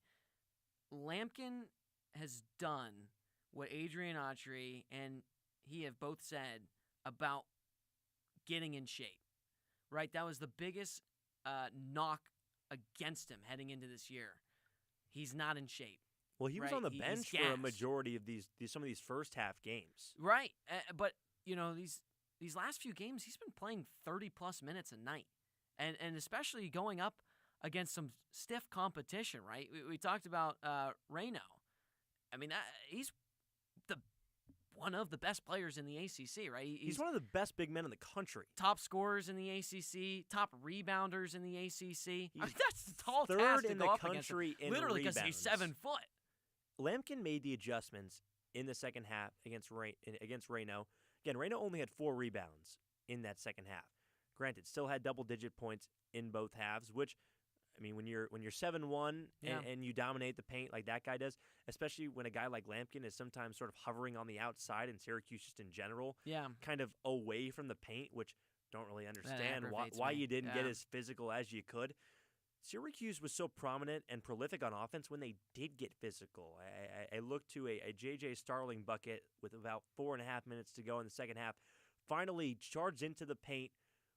Lampkin has done what Adrian Autry and he have both said about getting in shape, right? That was the biggest knock against him heading into this year. He's not in shape. Well, he was on the bench for a majority of some of these first half games. Right, but these last few games, he's been playing 30-plus minutes a night, and especially going up against some stiff competition, right? We talked about Reno. I mean, he's one of the best players in the ACC, right? He's one of the best big men in the country. Top scorers in the ACC, top rebounders in the ACC. That's a tall third task to in go the up country against him. Literally, because he's 7 foot. Lampkin made the adjustments in the second half against Reno. Again, Reno only had 4 rebounds in that second half. Granted, still had double-digit points in both halves, which, I mean, when you're 7-1 and you dominate the paint like that guy does, especially when a guy like Lampkin is sometimes sort of hovering on the outside, and Syracuse just in general, kind of away from the paint, which don't really understand why you didn't get as physical as you could. Syracuse was so prominent and prolific on offense when they did get physical. I looked to a J.J. Starling bucket with about 4.5 minutes to go in the second half, finally charged into the paint,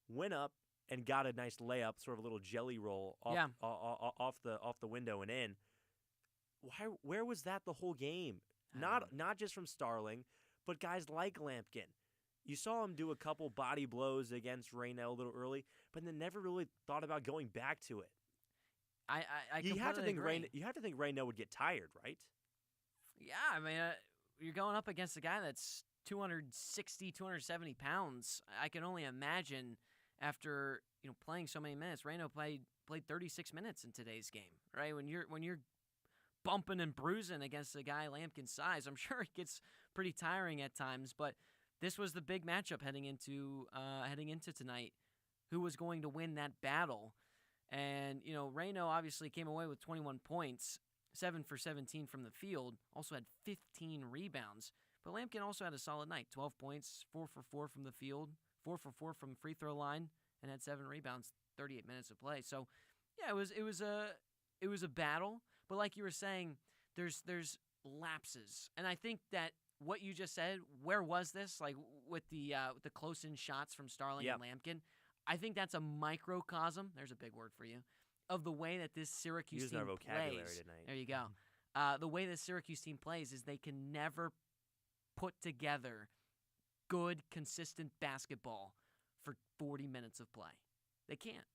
went up, and got a nice layup, sort of a little jelly roll off the window and in. Where was that the whole game? Not just from Starling, but guys like Lampkin. You saw him do a couple body blows against Reno a little early, but then never really thought about going back to it. I you have to completely think agree. You have to think Reyno would get tired, right? Yeah, I mean, you're going up against a guy that's 260, 270 pounds. I can only imagine after playing so many minutes. Reyno played 36 minutes in today's game, right? When you're bumping and bruising against a guy Lampkin's size, I'm sure it gets pretty tiring at times. But this was the big matchup heading into tonight. Who was going to win that battle? And Reyno obviously came away with 21 points, 7 for 17 from the field. Also had 15 rebounds. But Lampkin also had a solid night. 12 points, 4 for 4 from the field, 4 for 4 from free throw line, and had 7 rebounds, 38 minutes of play. So, yeah, it was a battle. But like you were saying, there's lapses, and I think that what you just said, where was this? Like with the close-in shots from Starling and Lampkin, I think that's a microcosm. There's a big word for you of the way that this Syracuse Using team our vocabulary plays. tonight. There you go. The way this Syracuse team plays is they can never put together good, consistent basketball for 40 minutes of play. They can't.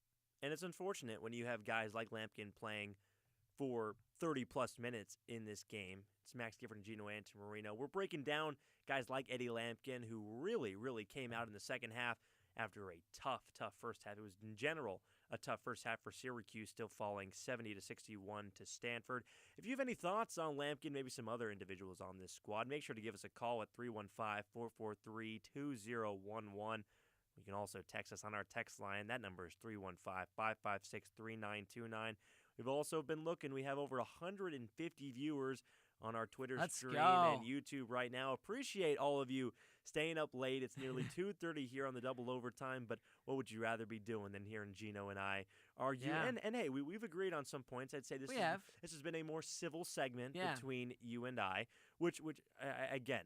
And it's unfortunate when you have guys like Lampkin playing for 30-plus minutes in this game. It's Max Gifford and Gino Antimarino. We're breaking down guys like Eddie Lampkin, who really, really came out in the second half after a tough first half. It was, in general, a tough first half for Syracuse, still falling 70-61 to Stanford. If you have any thoughts on Lampkin, maybe some other individuals on this squad, make sure to give us a call at 315-443-2011. You can also text us on our text line. That number is 315-556-3929. We've also been looking. We have over 150 viewers on our Twitter stream and YouTube right now. Appreciate all of you staying up late. It's nearly 2:30 here on the double overtime, but what would you rather be doing than hearing Gino and I argue? Yeah. And hey, we've agreed on some points. I'd say this has been a more civil segment between you and I, which again,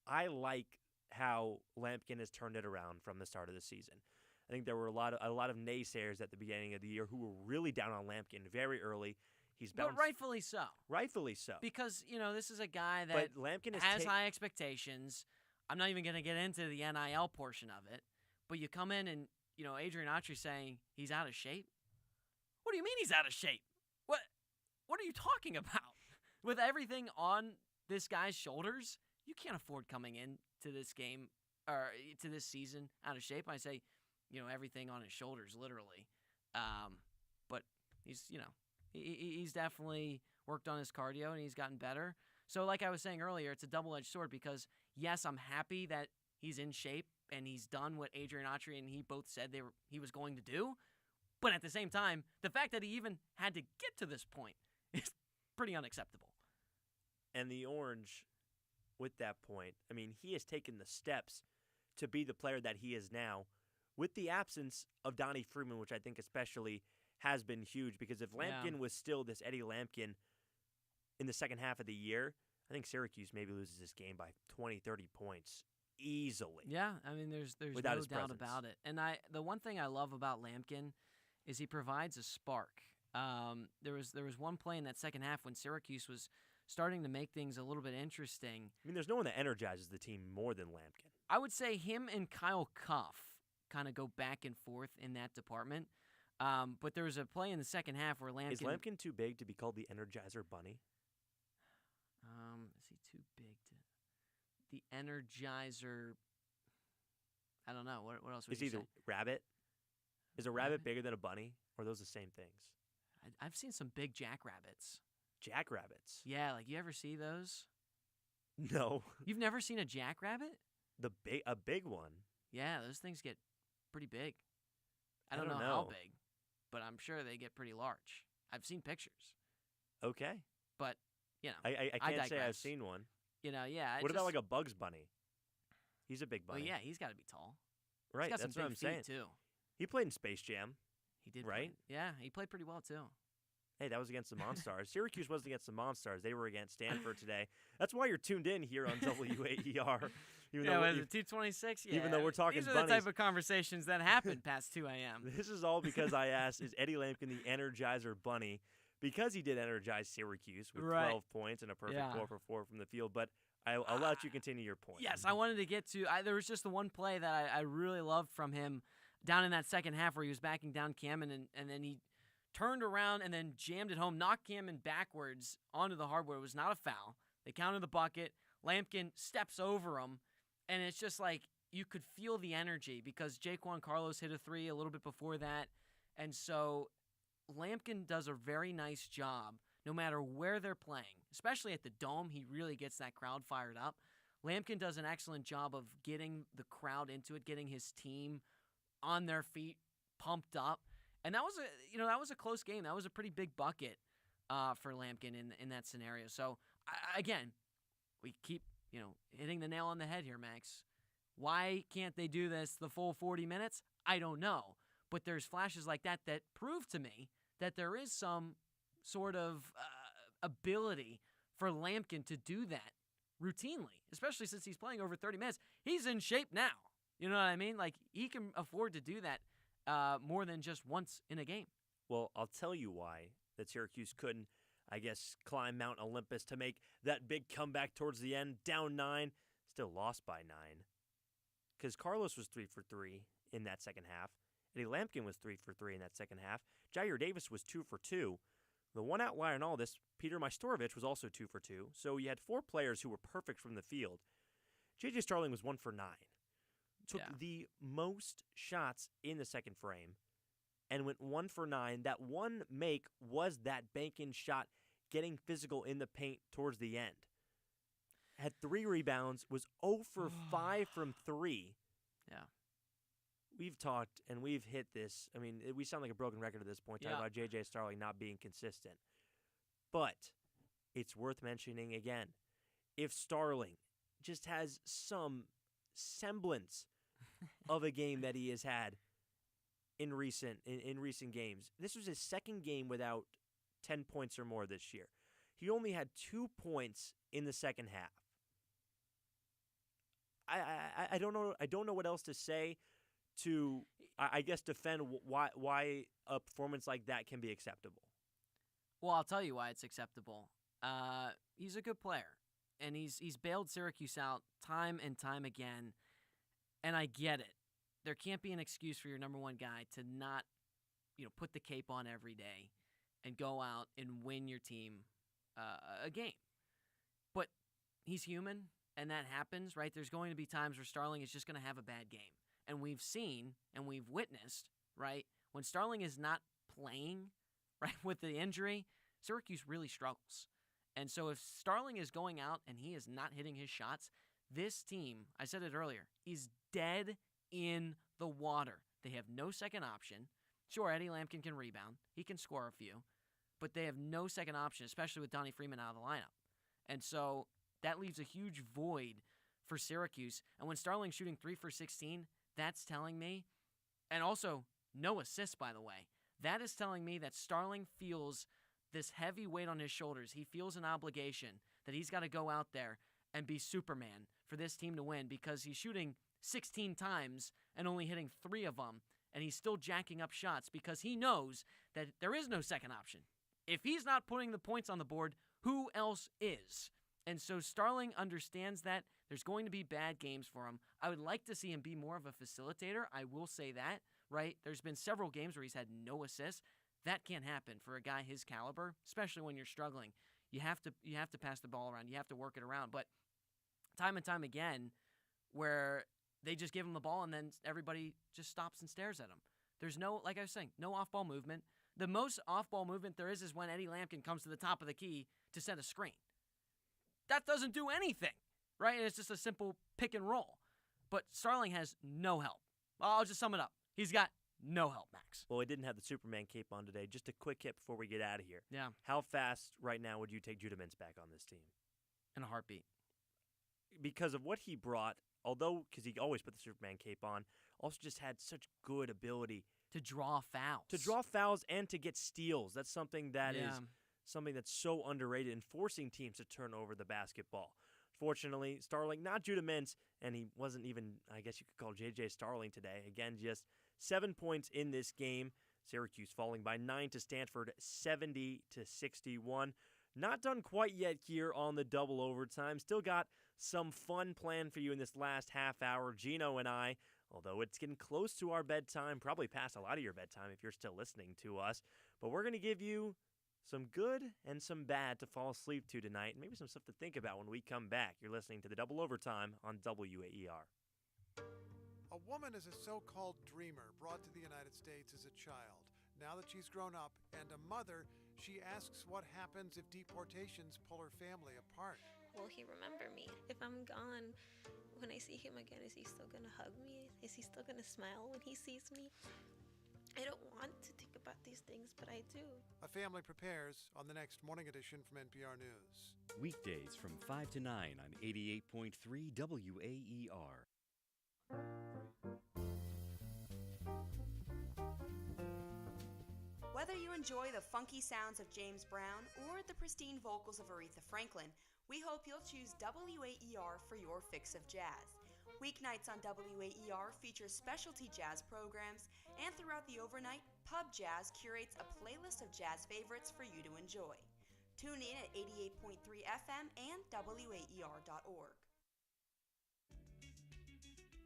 I like how Lampkin has turned it around from the start of the season. I think there were a lot of naysayers at the beginning of the year who were really down on Lampkin very early. He's bounced, but rightfully so. Rightfully so. Because, this is a guy that Lampkin has high expectations. I'm not even going to get into the NIL portion of it. But you come in and, Adrian Autry saying he's out of shape. What do you mean he's out of shape? What are you talking about? With everything on this guy's shoulders, you can't afford coming in to this game or to this season out of shape. I say, everything on his shoulders, literally. But he's, he's definitely worked on his cardio and he's gotten better. So like I was saying earlier, it's a double-edged sword because, yes, I'm happy that he's in shape and he's done what Adrian Autry and he both said he was going to do. But at the same time, the fact that he even had to get to this point is pretty unacceptable. And the Orange, with that point, I mean, he has taken the steps to be the player that he is now with the absence of Donnie Freeman, which I think especially has been huge, because if Lampkin was still this Eddie Lampkin in the second half of the year, I think Syracuse maybe loses this game by 20, 30 points easily. Yeah, I mean, there's no doubt about it. And the one thing I love about Lampkin is he provides a spark. There was one play in that second half when Syracuse was starting to make things a little bit interesting. I mean, there's no one that energizes the team more than Lampkin. I would say him and Kyle Cuff kind of go back and forth in that department. But there was a play in the second half where Lampkin... Is Lampkin too big to be called the Energizer Bunny? Is he too big to... The Energizer... I don't know. What else would you say? Is he the rabbit? Is a rabbit bigger than a bunny? Or are those the same things? I've seen some big jackrabbits. Jackrabbits? Yeah, like you ever see those? No. You've never seen a jackrabbit? A big one? Yeah, those things get pretty big. I don't know how big, but I'm sure they get pretty large. I've seen pictures. Okay. But, I can't digress. say I've seen one. Yeah. What about like a Bugs Bunny? He's a big bunny. Well, yeah, he's got to be tall. Right, He's got that's some what big I'm saying. feet, too. He played in Space Jam. He did, right? Yeah, he played pretty well, too. Hey, that was against the Monstars. Syracuse wasn't against the Monstars. They were against Stanford today. That's why you're tuned in here on WAER. Was it 226? Yeah. Even though we're talking These are bunnies. the type of conversations that happen past 2 a.m. This is all because I asked, is Eddie Lampkin the Energizer Bunny? Because he did energize Syracuse with 12 points and a perfect 4 for 4 from the field. But I'll let you continue your point. Yes, I wanted to get to there was just the one play that I really loved from him down in that second half where he was backing down Cam and then he turned around and then jammed it home, knocked Gammon backwards onto the hardwood. It was not a foul. They counted the bucket. Lampkin steps over him, and it's just like you could feel the energy because Jaquan Carlos hit a three a little bit before that. And so Lampkin does a very nice job no matter where they're playing, especially at the Dome. He really gets that crowd fired up. Lampkin does an excellent job of getting the crowd into it, getting his team on their feet, pumped up. And that was a close game. That was a pretty big bucket for Lampkin in that scenario. So again, we keep hitting the nail on the head here, Max. Why can't they do this the full 40 minutes? I don't know. But there's flashes like that that prove to me that there is some sort of ability for Lampkin to do that routinely, especially since he's playing over 30 minutes. He's in shape now. You know what I mean? Like, he can afford to do that more than just once in a game. Well, I'll tell you why that Syracuse couldn't, I guess, climb Mount Olympus to make that big comeback towards the end, down 9, still lost by 9. Because Carlos was 3 for 3 in that second half. Eddie Lampkin was 3 for 3 in that second half. Jair Davis was 2 for 2. The one outlier in all this, Peter Majstorovic, was also 2 for 2. So you had 4 players who were perfect from the field. J.J. Starling was 1 for 9. Took the most shots in the second frame and went 1 for 9. That one make was that bank-in shot, getting physical in the paint towards the end. Had 3 rebounds, was 0 for 5 from 3. Yeah. We've talked and we've hit this. I mean, we sound like a broken record at this point, talking about J.J. Starling not being consistent. But it's worth mentioning again, if Starling just has some semblance of a game that he has had in recent games. This was his second game without 10 points or more this year. He only had 2 points in the second half. I don't know what else to say to, I guess, defend why a performance like that can be acceptable. Well, I'll tell you why it's acceptable. He's a good player, and he's bailed Syracuse out time and time again, and I get it. There can't be an excuse for your number one guy to not, put the cape on every day and go out and win your team a game. But he's human, and that happens, right? There's going to be times where Starling is just going to have a bad game. And we've seen and we've witnessed, right, when Starling is not playing, right, with the injury, Syracuse really struggles. And so if Starling is going out and he is not hitting his shots, this team, I said it earlier, is dead in the water. They have no second option. Sure, Eddie Lampkin can rebound. He can score a few. But they have no second option, especially with Donnie Freeman out of the lineup. And so that leaves a huge void for Syracuse. And when Starling's shooting 3 for 16, that's telling me, and also no assists, by the way, that is telling me that Starling feels this heavy weight on his shoulders. He feels an obligation that he's got to go out there and be Superman for this team to win because he's shooting 16 times and only hitting 3 of them, and he's still jacking up shots because he knows that there is no second option. If he's not putting the points on the board, who else is? And so Starling understands that. There's going to be bad games for him. I would like to see him be more of a facilitator. I will say that, right? There's been several games where he's had no assists. That can't happen for a guy his caliber, especially when you're struggling. You have to pass the ball around. You have to work it around. But time and time again, where they just give him the ball and then everybody just stops and stares at him. There's no, like I was saying, no off-ball movement. The most off-ball movement there is when Eddie Lampkin comes to the top of the key to set a screen. That doesn't do anything, right? It's just a simple pick and roll. But Starling has no help. I'll just sum it up. He's got no help, Max. Well, he didn't have the Superman cape on today. Just a quick hit before we get out of here. Yeah. How fast right now would you take Judah Mintz back on this team? In a heartbeat. Because of what he brought, although, because he always put the Superman cape on, also just had such good ability. To draw fouls. To draw fouls and to get steals. That's something that is something that's so underrated in forcing teams to turn over the basketball. Fortunately, Starling, not Judah Mintz, and he wasn't even, I guess you could call J.J. Starling today. Again, just 7 points in this game. Syracuse falling by 9 to Stanford, 70-61. Not done quite yet here on the double overtime. Still got some fun planned for you in this last half hour. Gino and I, Although it's getting close to our bedtime, probably past a lot of your bedtime if you're still listening to us. But we're going to give you some good and some bad to fall asleep to tonight, and maybe some stuff to think about when we come back. You're listening to the Double Overtime on WAER. A woman is a so-called dreamer brought to the United States as a child. Now that she's grown up and a mother, she asks what happens if deportations pull her family apart. Will he remember me? If I'm gone, when I see him again, is he still gonna hug me? Is he still gonna smile when he sees me? I don't want to think about these things, but I do. A family prepares on the next morning edition from NPR News. Weekdays from 5 to 9 on 88.3 WAER. Whether you enjoy the funky sounds of James Brown or the pristine vocals of Aretha Franklin, we hope you'll choose WAER for your fix of jazz. Weeknights on WAER feature specialty jazz programs, and throughout the overnight, Pub Jazz curates a playlist of jazz favorites for you to enjoy. Tune in at 88.3 FM and WAER.org.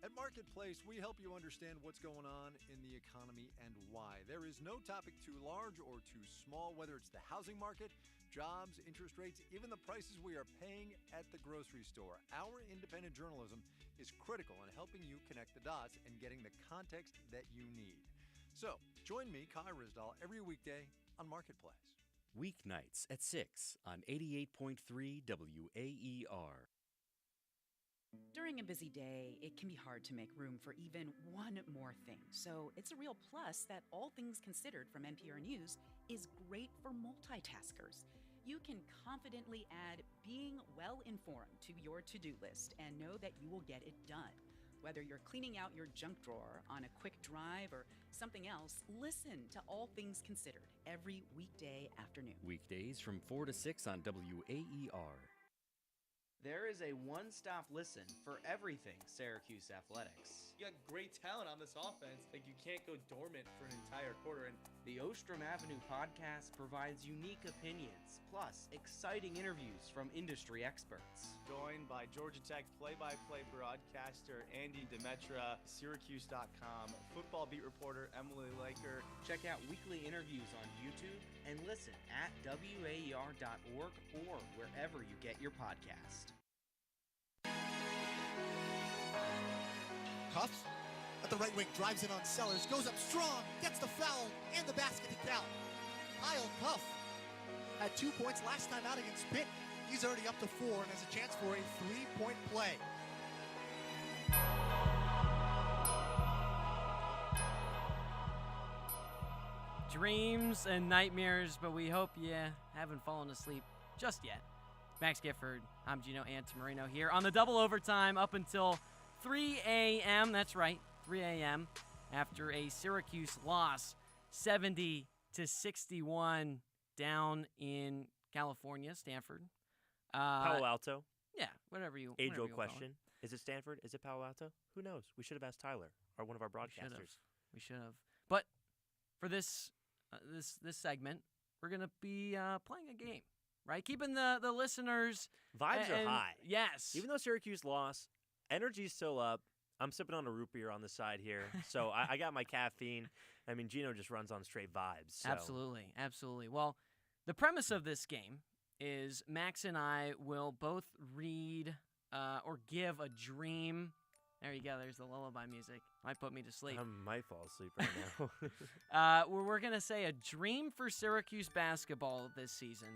At Marketplace, we help you understand what's going on in the economy and why. There is no topic too large or too small, whether it's the housing market, jobs, interest rates, even the prices we are paying at the grocery store. Our independent journalism is critical in helping you connect the dots and getting the context that you need. So, join me, Kai Risdal, every weekday on Marketplace. Weeknights at 6 on 88.3 WAER. During a busy day, it can be hard to make room for even one more thing. So it's a real plus that All Things Considered from NPR News is great for multitaskers. You can confidently add being well informed to your to-do list and know that you will get it done. Whether you're cleaning out your junk drawer on a quick drive or something else, listen to All Things Considered every weekday afternoon. Weekdays from 4 to 6 on WAER. There is a one-stop listen for everything Syracuse athletics. You got great talent on this offense. Like, you can't go dormant for an entire quarter. And the Ostrom Avenue podcast provides unique opinions, plus exciting interviews from industry experts. Joined by Georgia Tech play-by-play broadcaster Andy Demetra, Syracuse.com, football beat reporter Emily Laker. Check out weekly interviews on YouTube and listen at WAER.org or wherever you get your podcast. Cuffs at the right wing, drives in on Sellers, goes up strong, gets the foul and the basket to count. Kyle Cuff had 2 points last time out against Pitt. He's already up to 4 and has a chance for a 3-point play. Dreams and nightmares, but we hope you haven't fallen asleep just yet. Max Gifford, I'm Gino Antamarino here on the Double Overtime up until 3 a.m. That's right, 3 a.m. after a Syracuse loss, 70-61 down in California, Stanford. Palo Alto. Yeah, whatever you. Age-old question: is it Stanford? Is it Palo Alto? Who knows? We should have asked Tyler, or one of our broadcasters. We should have. But for this segment, we're gonna be playing a game, right? Keeping the listeners vibes are high. Yes. Even though Syracuse lost, energy's still up. I'm sipping on a root beer on the side here, so I got my caffeine. I mean, Gino just runs on straight vibes. So. Absolutely. Well, the premise of this game is Max and I will both read or give a dream. There you go. There's the lullaby music. Might put me to sleep. I might fall asleep right now. We're going to say a dream for Syracuse basketball this season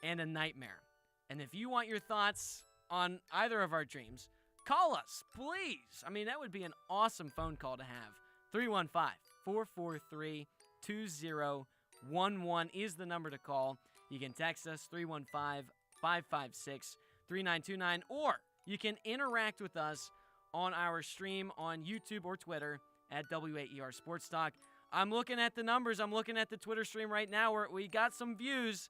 and a nightmare. And if you want your thoughts on either of our dreams, call us, please. I mean, that would be an awesome phone call to have. 315-443-2011 is the number to call. You can text us 315-556-3929, or you can interact with us on our stream on YouTube or Twitter at WAER Sports Talk. I'm looking at the numbers. I'm looking at the Twitter stream right now where we got some views.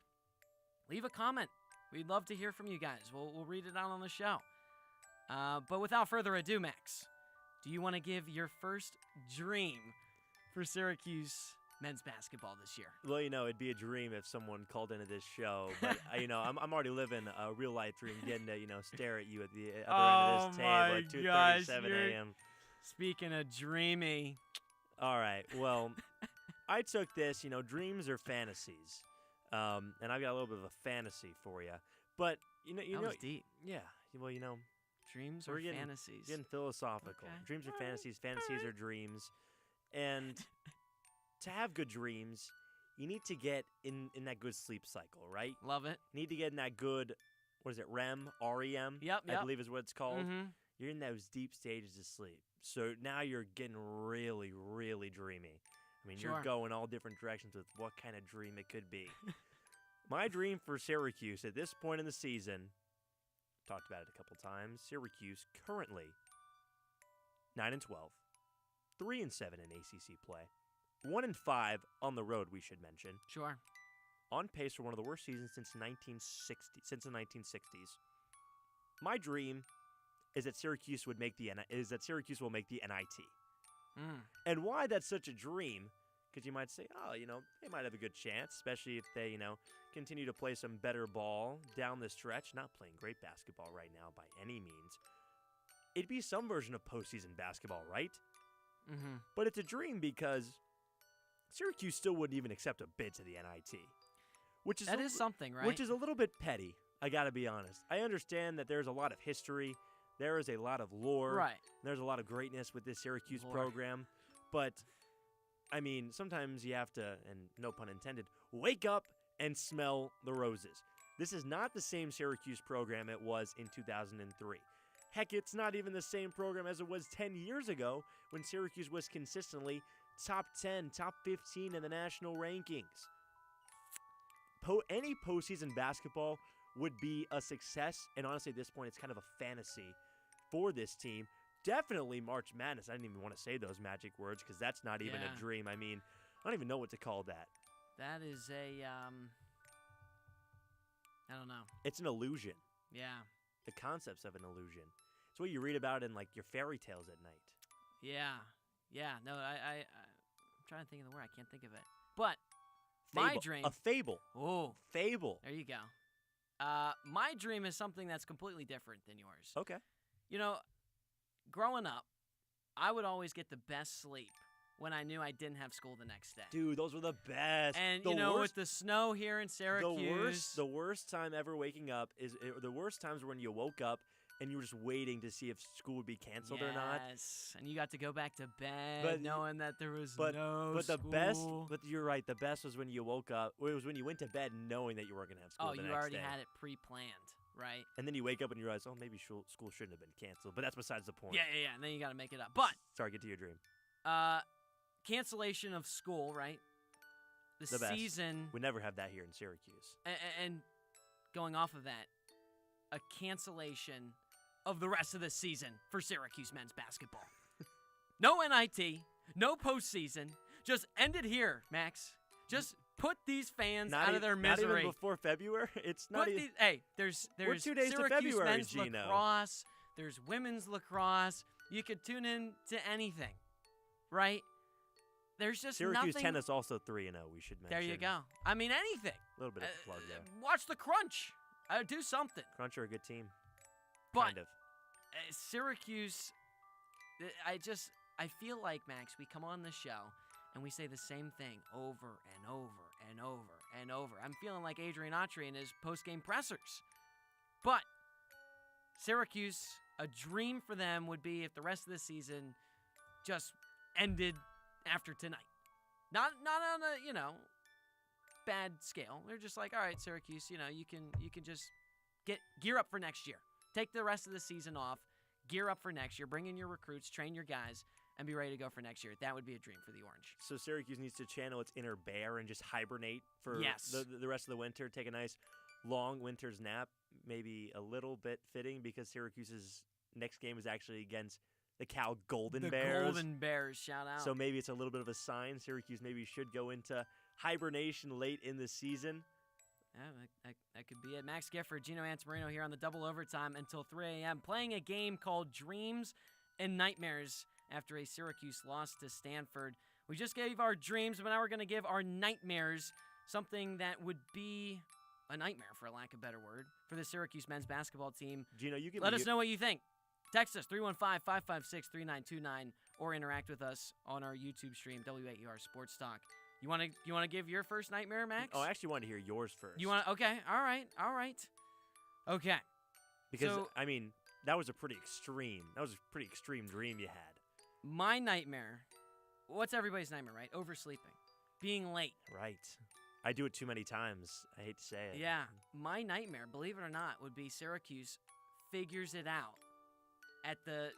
Leave a comment. We'd love to hear from you guys. We'll read it out on the show. But without further ado, Max, do you want to give your first dream for Syracuse men's basketball this year? Well, it'd be a dream if someone called into this show. But, I'm already living a real-life dream, getting to, stare at you at the other end of this table at 2:37 a.m. Speaking of dreamy. All right. Well, I took this. Dreams are fantasies, and I've got a little bit of a fantasy for you. But That was deep. Yeah. Well, Dreams we're are getting, fantasies. Getting philosophical. Okay. Dreams are All right. fantasies. Fantasies are dreams. And to have good dreams, you need to get in that good sleep cycle, right? Love it. You need to get in that good, what is it, REM? R-E-M? Yep. I believe is what it's called. Mhm. You're in those deep stages of sleep. So now you're getting really, really dreamy. I mean, Sure. you're going all different directions with what kind of dream it could be. My dream for Syracuse at this point in the season, talked about it a couple times, Syracuse currently 9-12, 3-7 in ACC play, 1-5 on the road, we should mention. Sure. On pace for one of the worst seasons since the 1960s. My dream is that Syracuse will make the NIT. And why that's such a dream? Because you might say, they might have a good chance, especially if they, continue to play some better ball down the stretch. Not playing great basketball right now by any means. It'd be some version of postseason basketball, right? Mm-hmm. But it's a dream because Syracuse still wouldn't even accept a bid to the NIT. That is something, right? Which is a little bit petty, I gotta be honest. I understand that there's a lot of history. There is a lot of lore. Right. There's a lot of greatness with this Syracuse Lore. program. But, I mean, sometimes you have to, and no pun intended, wake up and smell the roses. This is not the same Syracuse program it was in 2003. Heck, it's not even the same program as it was 10 years ago when Syracuse was consistently top 10, top 15 in the national rankings. Any postseason basketball would be a success, and honestly, at this point, it's kind of a fantasy for this team. Definitely March Madness. I didn't even want to say those magic words because that's not even a dream. I mean, I don't even know what to call that. That is I don't know. It's an illusion. Yeah. The concepts of an illusion. It's what you read about in, like, your fairy tales at night. Yeah. Yeah. No, I'm trying to think of the word. I can't think of it. But Fable. my dream. A fable. Oh. Fable. There you go. My dream is something that's completely different than yours. Okay. Growing up, I would always get the best sleep when I knew I didn't have school the next day. Dude, those were the best. And, worst, with the snow here in Syracuse. The worst time ever waking up the worst times were when you woke up and you were just waiting to see if school would be canceled or not. Yes, and you got to go back to bed knowing that there was no But the school. best, but you're right, the best was when you woke up. It was when you went to bed knowing that you weren't going to have school the next day. You already had it pre-planned, right? And then you wake up and you realize, maybe school shouldn't have been canceled. But that's besides the point. Yeah, and then you got to make it up. But sorry, get to your dream. Cancellation of school, right? The best. season. We never have that here in Syracuse. And going off of that, a cancellation of the rest of the season for Syracuse men's basketball. No NIT, no postseason. Just end it here, Max. Just put these fans out of their misery. Not even before February. It's not. There's we're 2 days Syracuse to February, men's Gino. lacrosse. There's women's lacrosse. You could tune in to anything, right? There's just Syracuse nothing. tennis also 3-0. We should mention. There you go. I mean, anything. A little bit of a plug there. Watch the Crunch. Do something. Crunch are a good team. But kind of. Syracuse, I feel like, Max, we come on this show and we say the same thing over and over and over and over. I'm feeling like Adrian Autry in his post-game pressers. But Syracuse, a dream for them would be if the rest of the season just ended after tonight. Not on a, bad scale. They're just like, all right, Syracuse, you can just gear up for next year. Take the rest of the season off, gear up for next year, bring in your recruits, train your guys, and be ready to go for next year. That would be a dream for the Orange. So Syracuse needs to channel its inner bear and just hibernate for Yes. the rest of the winter, take a nice long winter's nap, maybe a little bit fitting because Syracuse's next game is actually against the Cal Golden Bears. The Golden Bears, shout out. So maybe it's a little bit of a sign Syracuse maybe should go into hibernation late in the season. Yeah, that could be it. Max Gifford, Gino Antamarino here on the double overtime until 3 a.m. playing a game called Dreams and Nightmares after a Syracuse loss to Stanford. We just gave our dreams, but now we're going to give our nightmares, something that would be a nightmare, for lack of a better word, for the Syracuse men's basketball team. Gino, you Let us know what you think. Text us 315-556-3929 or interact with us on our YouTube stream, W8ER Sports Talk. You want to give your first nightmare, Max? Oh, I actually wanted to hear yours first. You want? Okay. All right. Okay. Because So- I mean, that was a pretty extreme dream you had. My nightmare. What's everybody's nightmare, right? Oversleeping, being late. Right. I do it too many times. I hate to say it. Yeah. My nightmare, believe it or not, would be Syracuse figures it out at the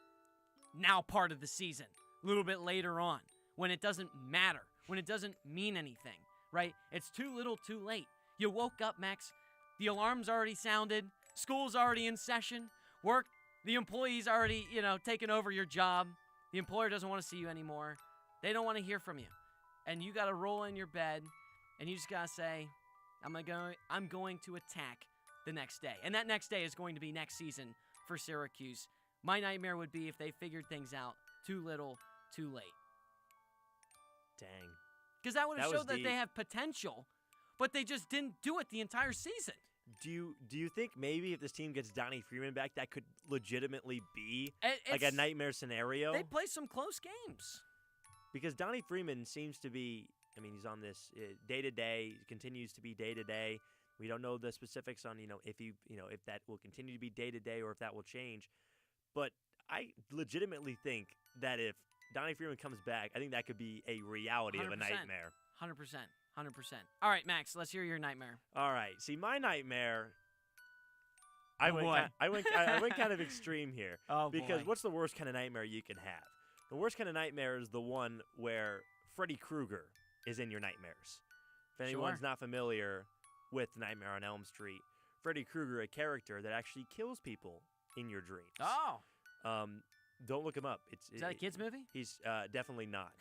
now part of the season, a little bit later on, when it doesn't matter, when it doesn't mean anything, right? It's too little, too late. You woke up, Max. The alarm's already sounded. School's already in session. Work, the employee's already, taken over your job. The employer doesn't want to see you anymore. They don't want to hear from you. And you got to roll in your bed, and you just got to say, I'm going to attack the next day. And that next day is going to be next season for Syracuse. My nightmare would be if they figured things out too little, too late. Dang. Because that would have That was showed that they have potential, but they just didn't do it the entire season. Do you think maybe if this team gets Donnie Freeman back, that could legitimately be like a It's- nightmare scenario? They play some close games. Because Donnie Freeman seems to be, he's on this day-to-day, continues to be day-to-day. We don't know the specifics on, if that will continue to be day-to-day or if that will change. But I legitimately think that if Donnie Freeman comes back, I think that could be a reality of a 100%. nightmare. 100%. All right, Max, let's hear your nightmare. All right. See, my nightmare, I Oh, went boy. I went kind of extreme here. Oh, because boy. what's the worst kind of nightmare you can have? The worst kind of nightmare is the one where Freddy Krueger is in your nightmares. If anyone's not familiar with Nightmare on Elm Street, Freddy Krueger, a character that actually kills people in your dreams. Oh. Don't look him up. Is that a kid's movie? He's definitely not.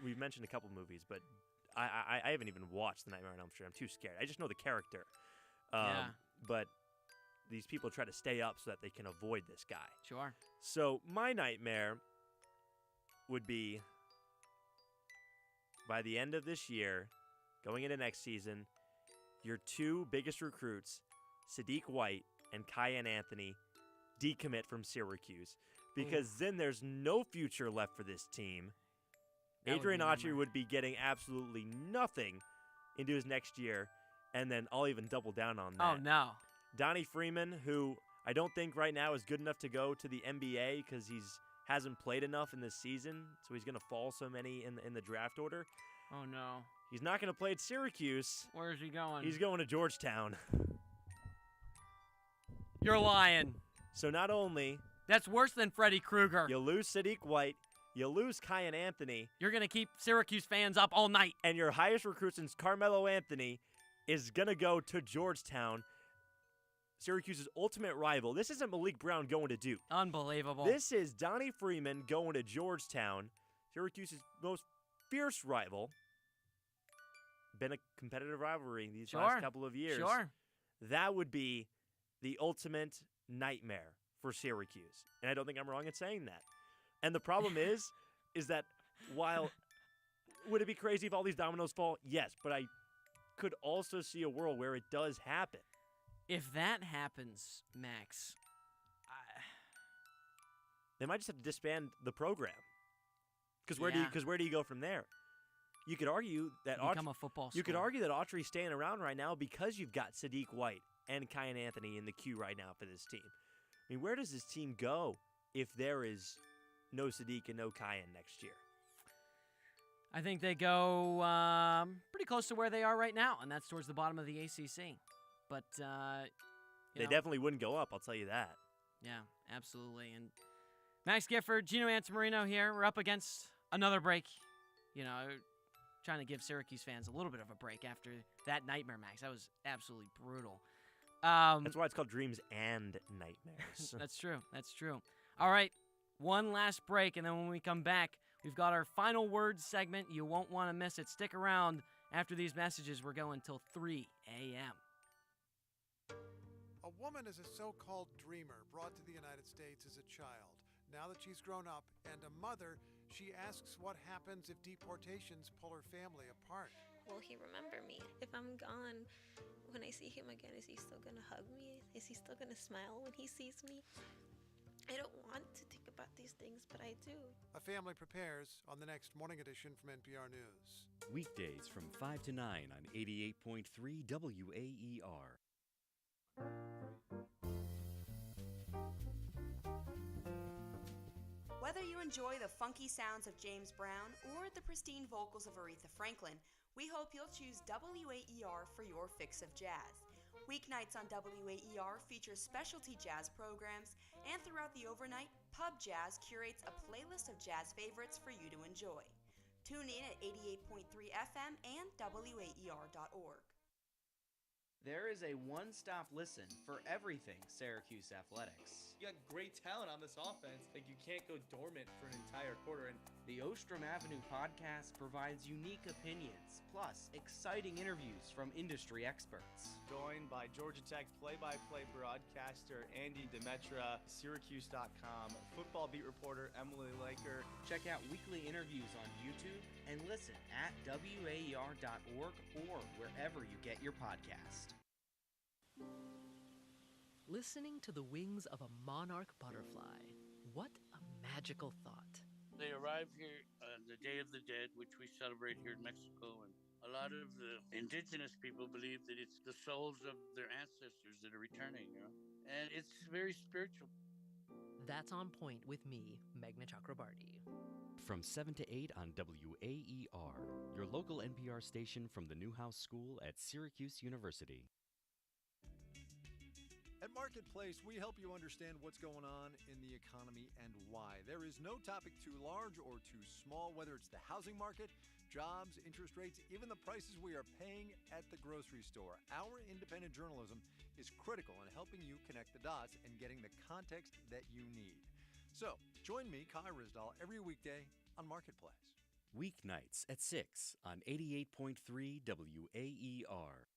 We've mentioned a couple movies, but I haven't even watched the Nightmare on Elm Street. I'm too scared. I just know the character. Yeah. But these people try to stay up so that they can avoid this guy. Sure. So my nightmare would be by the end of this year, going into next season, your two biggest recruits, Sadiq White and Kyan Anthony, decommit from Syracuse. Because then there's no future left for this team. That would Adrian be a Autry nightmare. would be getting absolutely nothing into his next year, and then I'll even double down on that. Oh, no. Donnie Freeman, who I don't think right now is good enough to go to the NBA because hasn't played enough in this season, so he's going to fall so many in the draft order. Oh, no. He's not going to play at Syracuse. Where is he going? He's going to Georgetown. You're lying. So not only That's worse than Freddy Krueger. you lose Sadiq White, you lose Kyan Anthony, You're going to keep Syracuse fans up all night. and your highest recruit since Carmelo Anthony is going to go to Georgetown, Syracuse's ultimate rival. This isn't Malik Brown going to Duke. Unbelievable. This is Donnie Freeman going to Georgetown, Syracuse's most fierce rival. Been a competitive rivalry these last couple of years. Sure. That would be the ultimate nightmare for Syracuse. And I don't think I'm wrong in saying that. And the problem is that while would it be crazy if all these dominoes fall? Yes, but I could also see a world where it does happen. If that happens, Max, They might just have to disband the program. Because where Yeah. do you go from there? You could argue that become a football You could school. argue that Autry's staying around right now because you've got Sadiq White and Kyan Anthony in the queue right now for this team. I mean, where does this team go if there is no Sadiq and no Kyan next year? I think they go pretty close to where they are right now, and that's towards the bottom of the ACC. But They definitely wouldn't go up, I'll tell you that. Yeah, absolutely. And Max Gifford, Gino Antamarino here. We're up against another break. Trying to give Syracuse fans a little bit of a break after that nightmare, Max. That was absolutely brutal. That's why it's called Dreams and Nightmares. That's true. That's true. All right, one last break, and then when we come back, we've got our final words segment. You won't want to miss it. Stick around. After these messages, we're going till 3 a.m. A woman is a so-called dreamer brought to the United States as a child. Now that she's grown up and a mother, she asks what happens if deportations pull her family apart. Will he remember me? If I'm gone, when I see him again, is he still gonna hug me? Is he still gonna smile when he sees me? I don't want to think about these things, but I do. A family prepares on the next morning edition from NPR News. Weekdays from 5 to 9 on 88.3 WAER. Whether you enjoy the funky sounds of James Brown or the pristine vocals of Aretha Franklin, we hope you'll choose WAER for your fix of jazz. Weeknights on WAER feature specialty jazz programs, and throughout the overnight, Pub Jazz curates a playlist of jazz favorites for you to enjoy. Tune in at 88.3 FM and WAER.org. There is a one-stop listen for everything Syracuse athletics. You got great talent on this offense. Like, you can't go dormant for an entire quarter. And The Ostrom Avenue podcast provides unique opinions, plus exciting interviews from industry experts. joined by Georgia Tech play-by-play broadcaster Andy Demetra, Syracuse.com, football beat reporter Emily Laker. Check out weekly interviews on YouTube and listen at WAER.org or wherever you get your podcast. Listening to the wings of a monarch butterfly. What a magical thought. They arrive here on the Day of the Dead, which we celebrate here in Mexico, and a lot of the indigenous people believe that it's the souls of their ancestors that are returning, and it's very spiritual. That's On Point with me, Meghna Chakrabarti. From 7 to 8 on WAER, your local NPR station from the Newhouse School at Syracuse University. At Marketplace, we help you understand what's going on in the economy and why. There is no topic too large or too small, whether it's the housing market, jobs, interest rates, even the prices we are paying at the grocery store. Our independent journalism is critical in helping you connect the dots and getting the context that you need. So, join me, Kai Risdal, every weekday on Marketplace. Weeknights at 6 on 88.3 WAER.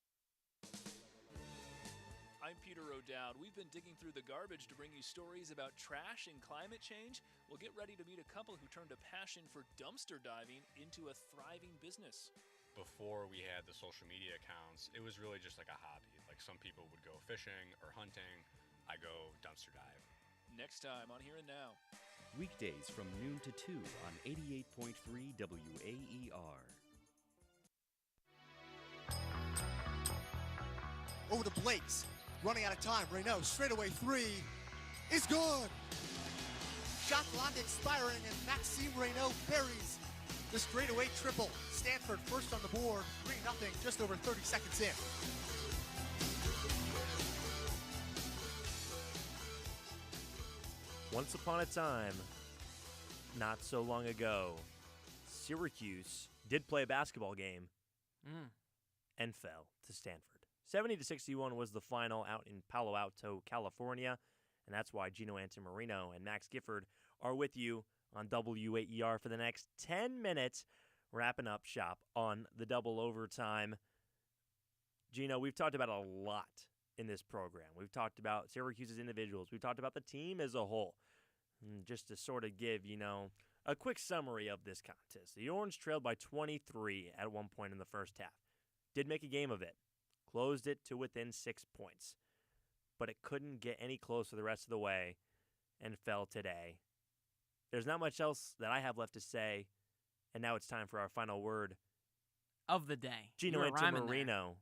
I'm Peter O'Dowd. We've been digging through the garbage to bring you stories about trash and climate change. Well, get ready to meet a couple who turned a passion for dumpster diving into a thriving business. Before we had the social media accounts, it was really just like a hobby. Like, some people would go fishing or hunting. I go dumpster dive. Next time on Here and Now. Weekdays from noon to 2 on 88.3 WAER. Over to Blakes. Running out of time. Reynaud, straightaway three is good. Shot clock expiring, and Maxime Reynaud buries the straightaway triple. Stanford first on the board, 3-0, just over 30 seconds in. Once upon a time, not so long ago, Syracuse did play a basketball game and fell to Stanford. 70-61 was the final out in Palo Alto, California, and that's why Gino Antimarino and Max Gifford are with you on WAER for the next 10 minutes, wrapping up shop on the double overtime. Gino, we've talked about a lot in this program. We've talked about Syracuse's individuals. We've talked about the team as a whole. And just to sort of give, a quick summary of this contest. The Orange trailed by 23 at one point in the first half. Did make a game of it. Closed it to within 6 points. But it couldn't get any closer the rest of the way and fell today. There's not much else that I have left to say, and now it's time for our final word of the day. Gino Antimarino,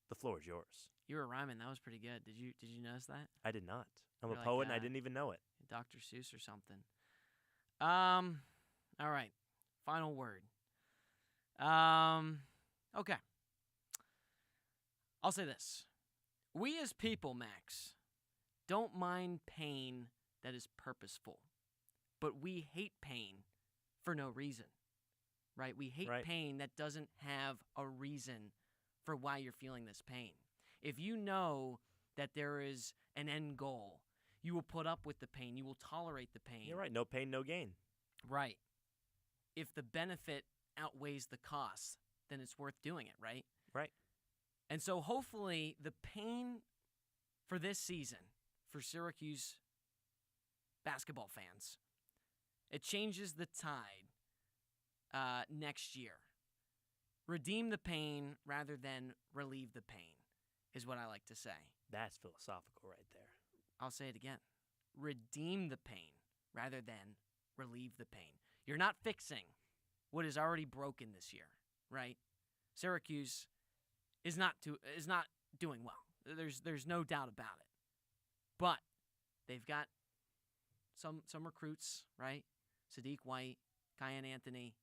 the floor is yours. You were rhyming. That was pretty good. Did you notice that? I did not. I'm You're a poet, like, and I didn't even know it. Dr. Seuss or something. All right. Final word. Okay. I'll say this. We as people, Max, don't mind pain that is purposeful, but we hate pain for no reason, right? We hate pain that doesn't have a reason for why you're feeling this pain. If you know that there is an end goal, you will put up with the pain. You will tolerate the pain. You're right. No pain, no gain. Right. If the benefit outweighs the cost, then it's worth doing it, right? Right. And so hopefully the pain for this season for Syracuse basketball fans, it changes the tide next year. Redeem the pain rather than relieve the pain is what I like to say. That's philosophical right there. I'll say it again. redeem the pain rather than relieve the pain. You're not fixing what is already broken this year, right? Syracuse is not doing well. There's no doubt about it. But they've got some recruits, right? Sadiq White, Kyan Anthony.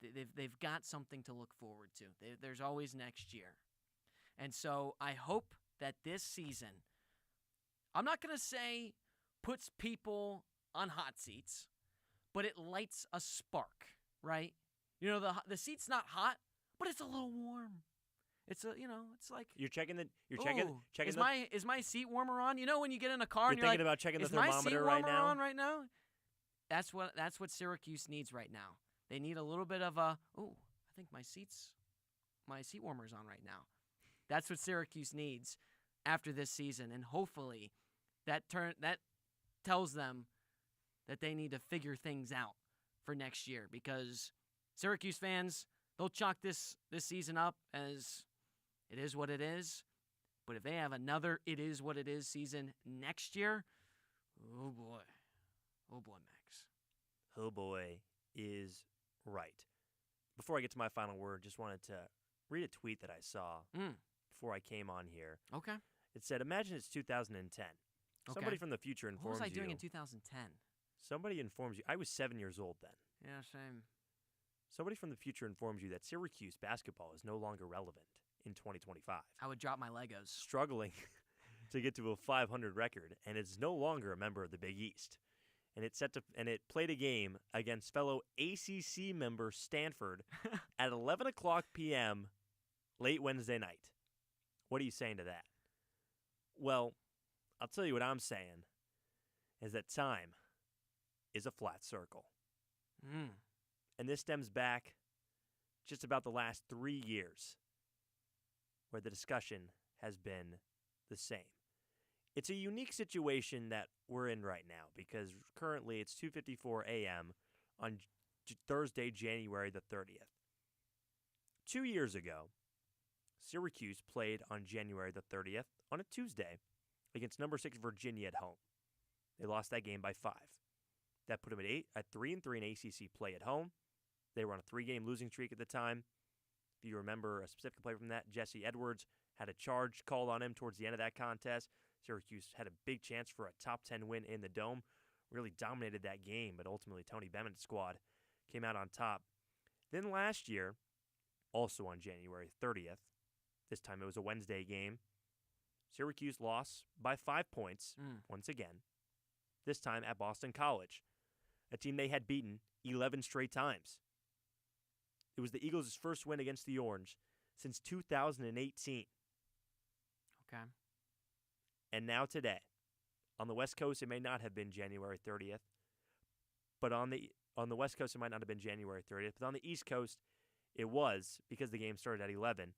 They've got something to look forward to. There's always next year. And so I hope that this season, I'm not going to say puts people on hot seats, but it lights a spark, right? You know, the seat's not hot, but it's a little warm. It's it's like You're checking is my seat warmer on? You know when you get in a car and you're you're thinking like, about checking the is my seat thermometer warmer right now? on right now? That's what Syracuse needs right now. They need a little bit of a, I think my seat warmer's on right now. That's what Syracuse needs after this season, and hopefully that tells them that they need to figure things out for next year, because Syracuse fans, they'll chalk this season up as it is what it is. But if they have another it is what it is season next year, oh boy, Max. Oh boy is right. Before I get to my final word, just wanted to read a tweet that I saw before I came on here. Okay. It said, imagine it's 2010. Somebody from the future informs you. What was I doing in 2010? Somebody informs you. I was 7 years old then. Yeah, same. Somebody from the future informs you that Syracuse basketball is no longer relevant in 2025. I would drop my Legos. Struggling to get to a 500 record, and it's no longer a member of the Big East. And it played a game against fellow ACC member Stanford at 11 o'clock p.m. late Wednesday night. What are you saying to that? Well, I'll tell you what I'm saying is that time is a flat circle. And this stems back just about the last 3 years where the discussion has been the same. It's a unique situation that we're in right now because currently it's 2:54 a.m. on Thursday, January the 30th. 2 years ago, Syracuse played on January the 30th on a Tuesday against number 6 Virginia at home. They lost that game by 5. That put them at 3-3 in ACC play at home. They were on a 3-game losing streak at the time. If you remember a specific play from that, Jesse Edwards had a charge called on him towards the end of that contest. Syracuse had a big chance for a top 10 win in the Dome. Really dominated that game, but ultimately Tony Bennett's squad came out on top. Then last year, also on January 30th, this time it was a Wednesday game, Syracuse lost by 5 points once again, this time at Boston College, a team they had beaten 11 straight times. It was the Eagles' first win against the Orange since 2018. Okay. And now today, on the West Coast, it may not have been January 30th, but on the West Coast, it might not have been January 30th, but on the East Coast, it was because the game started at 11,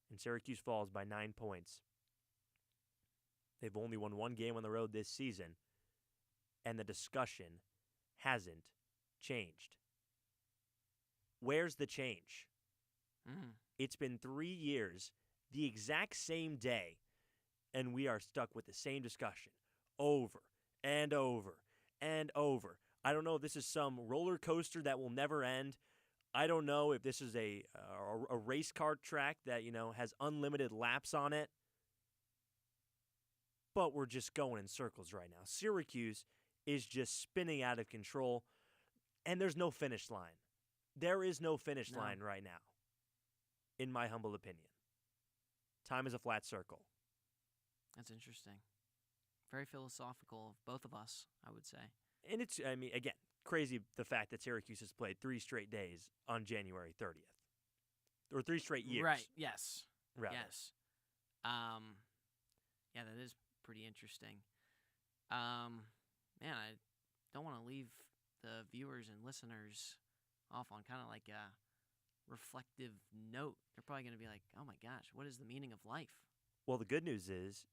and Syracuse falls by 9 points. They've only won one game on the road this season, and the discussion hasn't changed. Where's the change? It's been 3 years, the exact same day, and we are stuck with the same discussion over and over and over. I don't know if this is some roller coaster that will never end. I don't know if this is a race car track that, has unlimited laps on it. But we're just going in circles right now. Syracuse is just spinning out of control, and there's no finish line. There is no finish line right now, in my humble opinion. Time is a flat circle. That's interesting. Very philosophical of both of us, I would say. And it's, again, crazy the fact that Syracuse has played 3 straight days on January 30th. Or 3 straight years. Right, yes. Rather. Yes. Yeah, that is pretty interesting. Man, I don't want to leave the viewers and listeners off on kind of like a reflective note. They're probably going to be like, oh my gosh, what is the meaning of life? Well, the good news is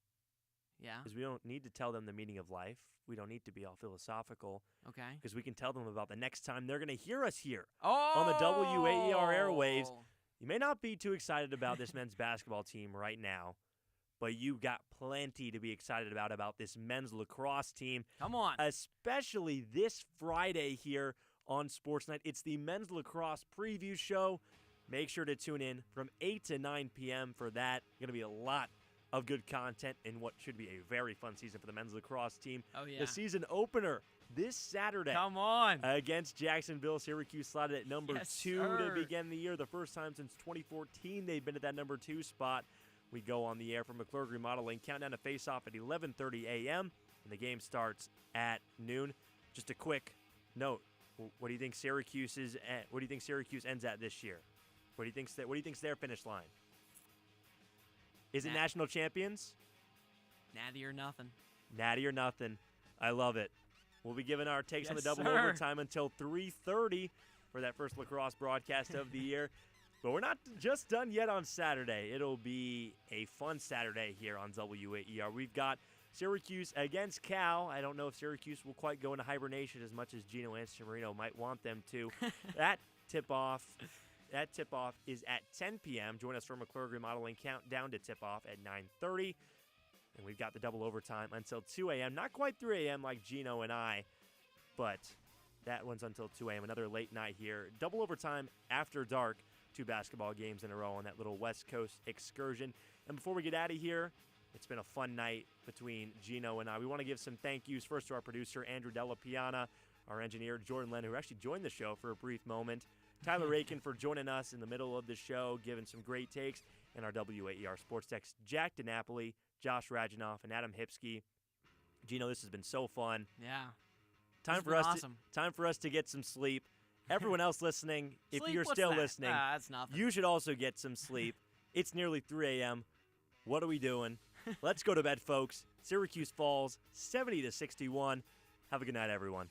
Yeah. we don't need to tell them the meaning of life. We don't need to be all philosophical. Okay. Because we can tell them about the next time they're going to hear us here on the WAER airwaves. You may not be too excited about this men's basketball team right now, but you got plenty to be excited about this men's lacrosse team. Come on. Especially this Friday here on Sports Night. It's the men's lacrosse preview show. Make sure to tune in from 8 to 9 p.m. for that. Going to be a lot of good content in what should be a very fun season for the men's lacrosse team. Oh, yeah. The season opener this Saturday. Come on. Against Jacksonville. Syracuse slotted at number 2 to sir. begin the year. The first time since 2014 they've been at that number 2 spot. We go on the air from McClure Remodeling. Countdown to face-off at 11:30 a.m. And the game starts at noon. Just a quick note. What do you think Syracuse is at? What do you think Syracuse ends at this year? What do you think's their finish line? Is it national champions? Natty or nothing. Natty or nothing. I love it. We'll be giving our takes on the double sir. overtime until 3:30 for that first lacrosse broadcast of the year. But we're not just done yet on Saturday. It'll be a fun Saturday here on WAER. We've got Syracuse against Cal. I don't know if Syracuse will quite go into hibernation as much as Gino Anstimarino might want them to. That tip-off is at 10 p.m. Join us for McClure Remodeling Countdown to tip-off at 9:30. And we've got the double overtime until 2 a.m. Not quite 3 a.m. like Gino and I, but that one's until 2 a.m. Another late night here. Double overtime after dark. 2 basketball games in a row on that little West Coast excursion. And before we get out of here, it's been a fun night between Gino and I. We want to give some thank yous first to our producer, Andrew Della Piana, our engineer, Jordan Len, who actually joined the show for a brief moment, Tyler Aiken for joining us in the middle of the show, giving some great takes, and our WAER sports techs, Jack DiNapoli, Josh Rajanoff, and Adam Hipsky. Gino, this has been so fun. Yeah. Time for us to get some sleep. Everyone else listening, if Sleep? you're What's still that? listening, That's nothing. you should also get some sleep. It's nearly 3 a.m. What are we doing? Let's go to bed, folks. Syracuse falls 70-61. Have a good night, everyone.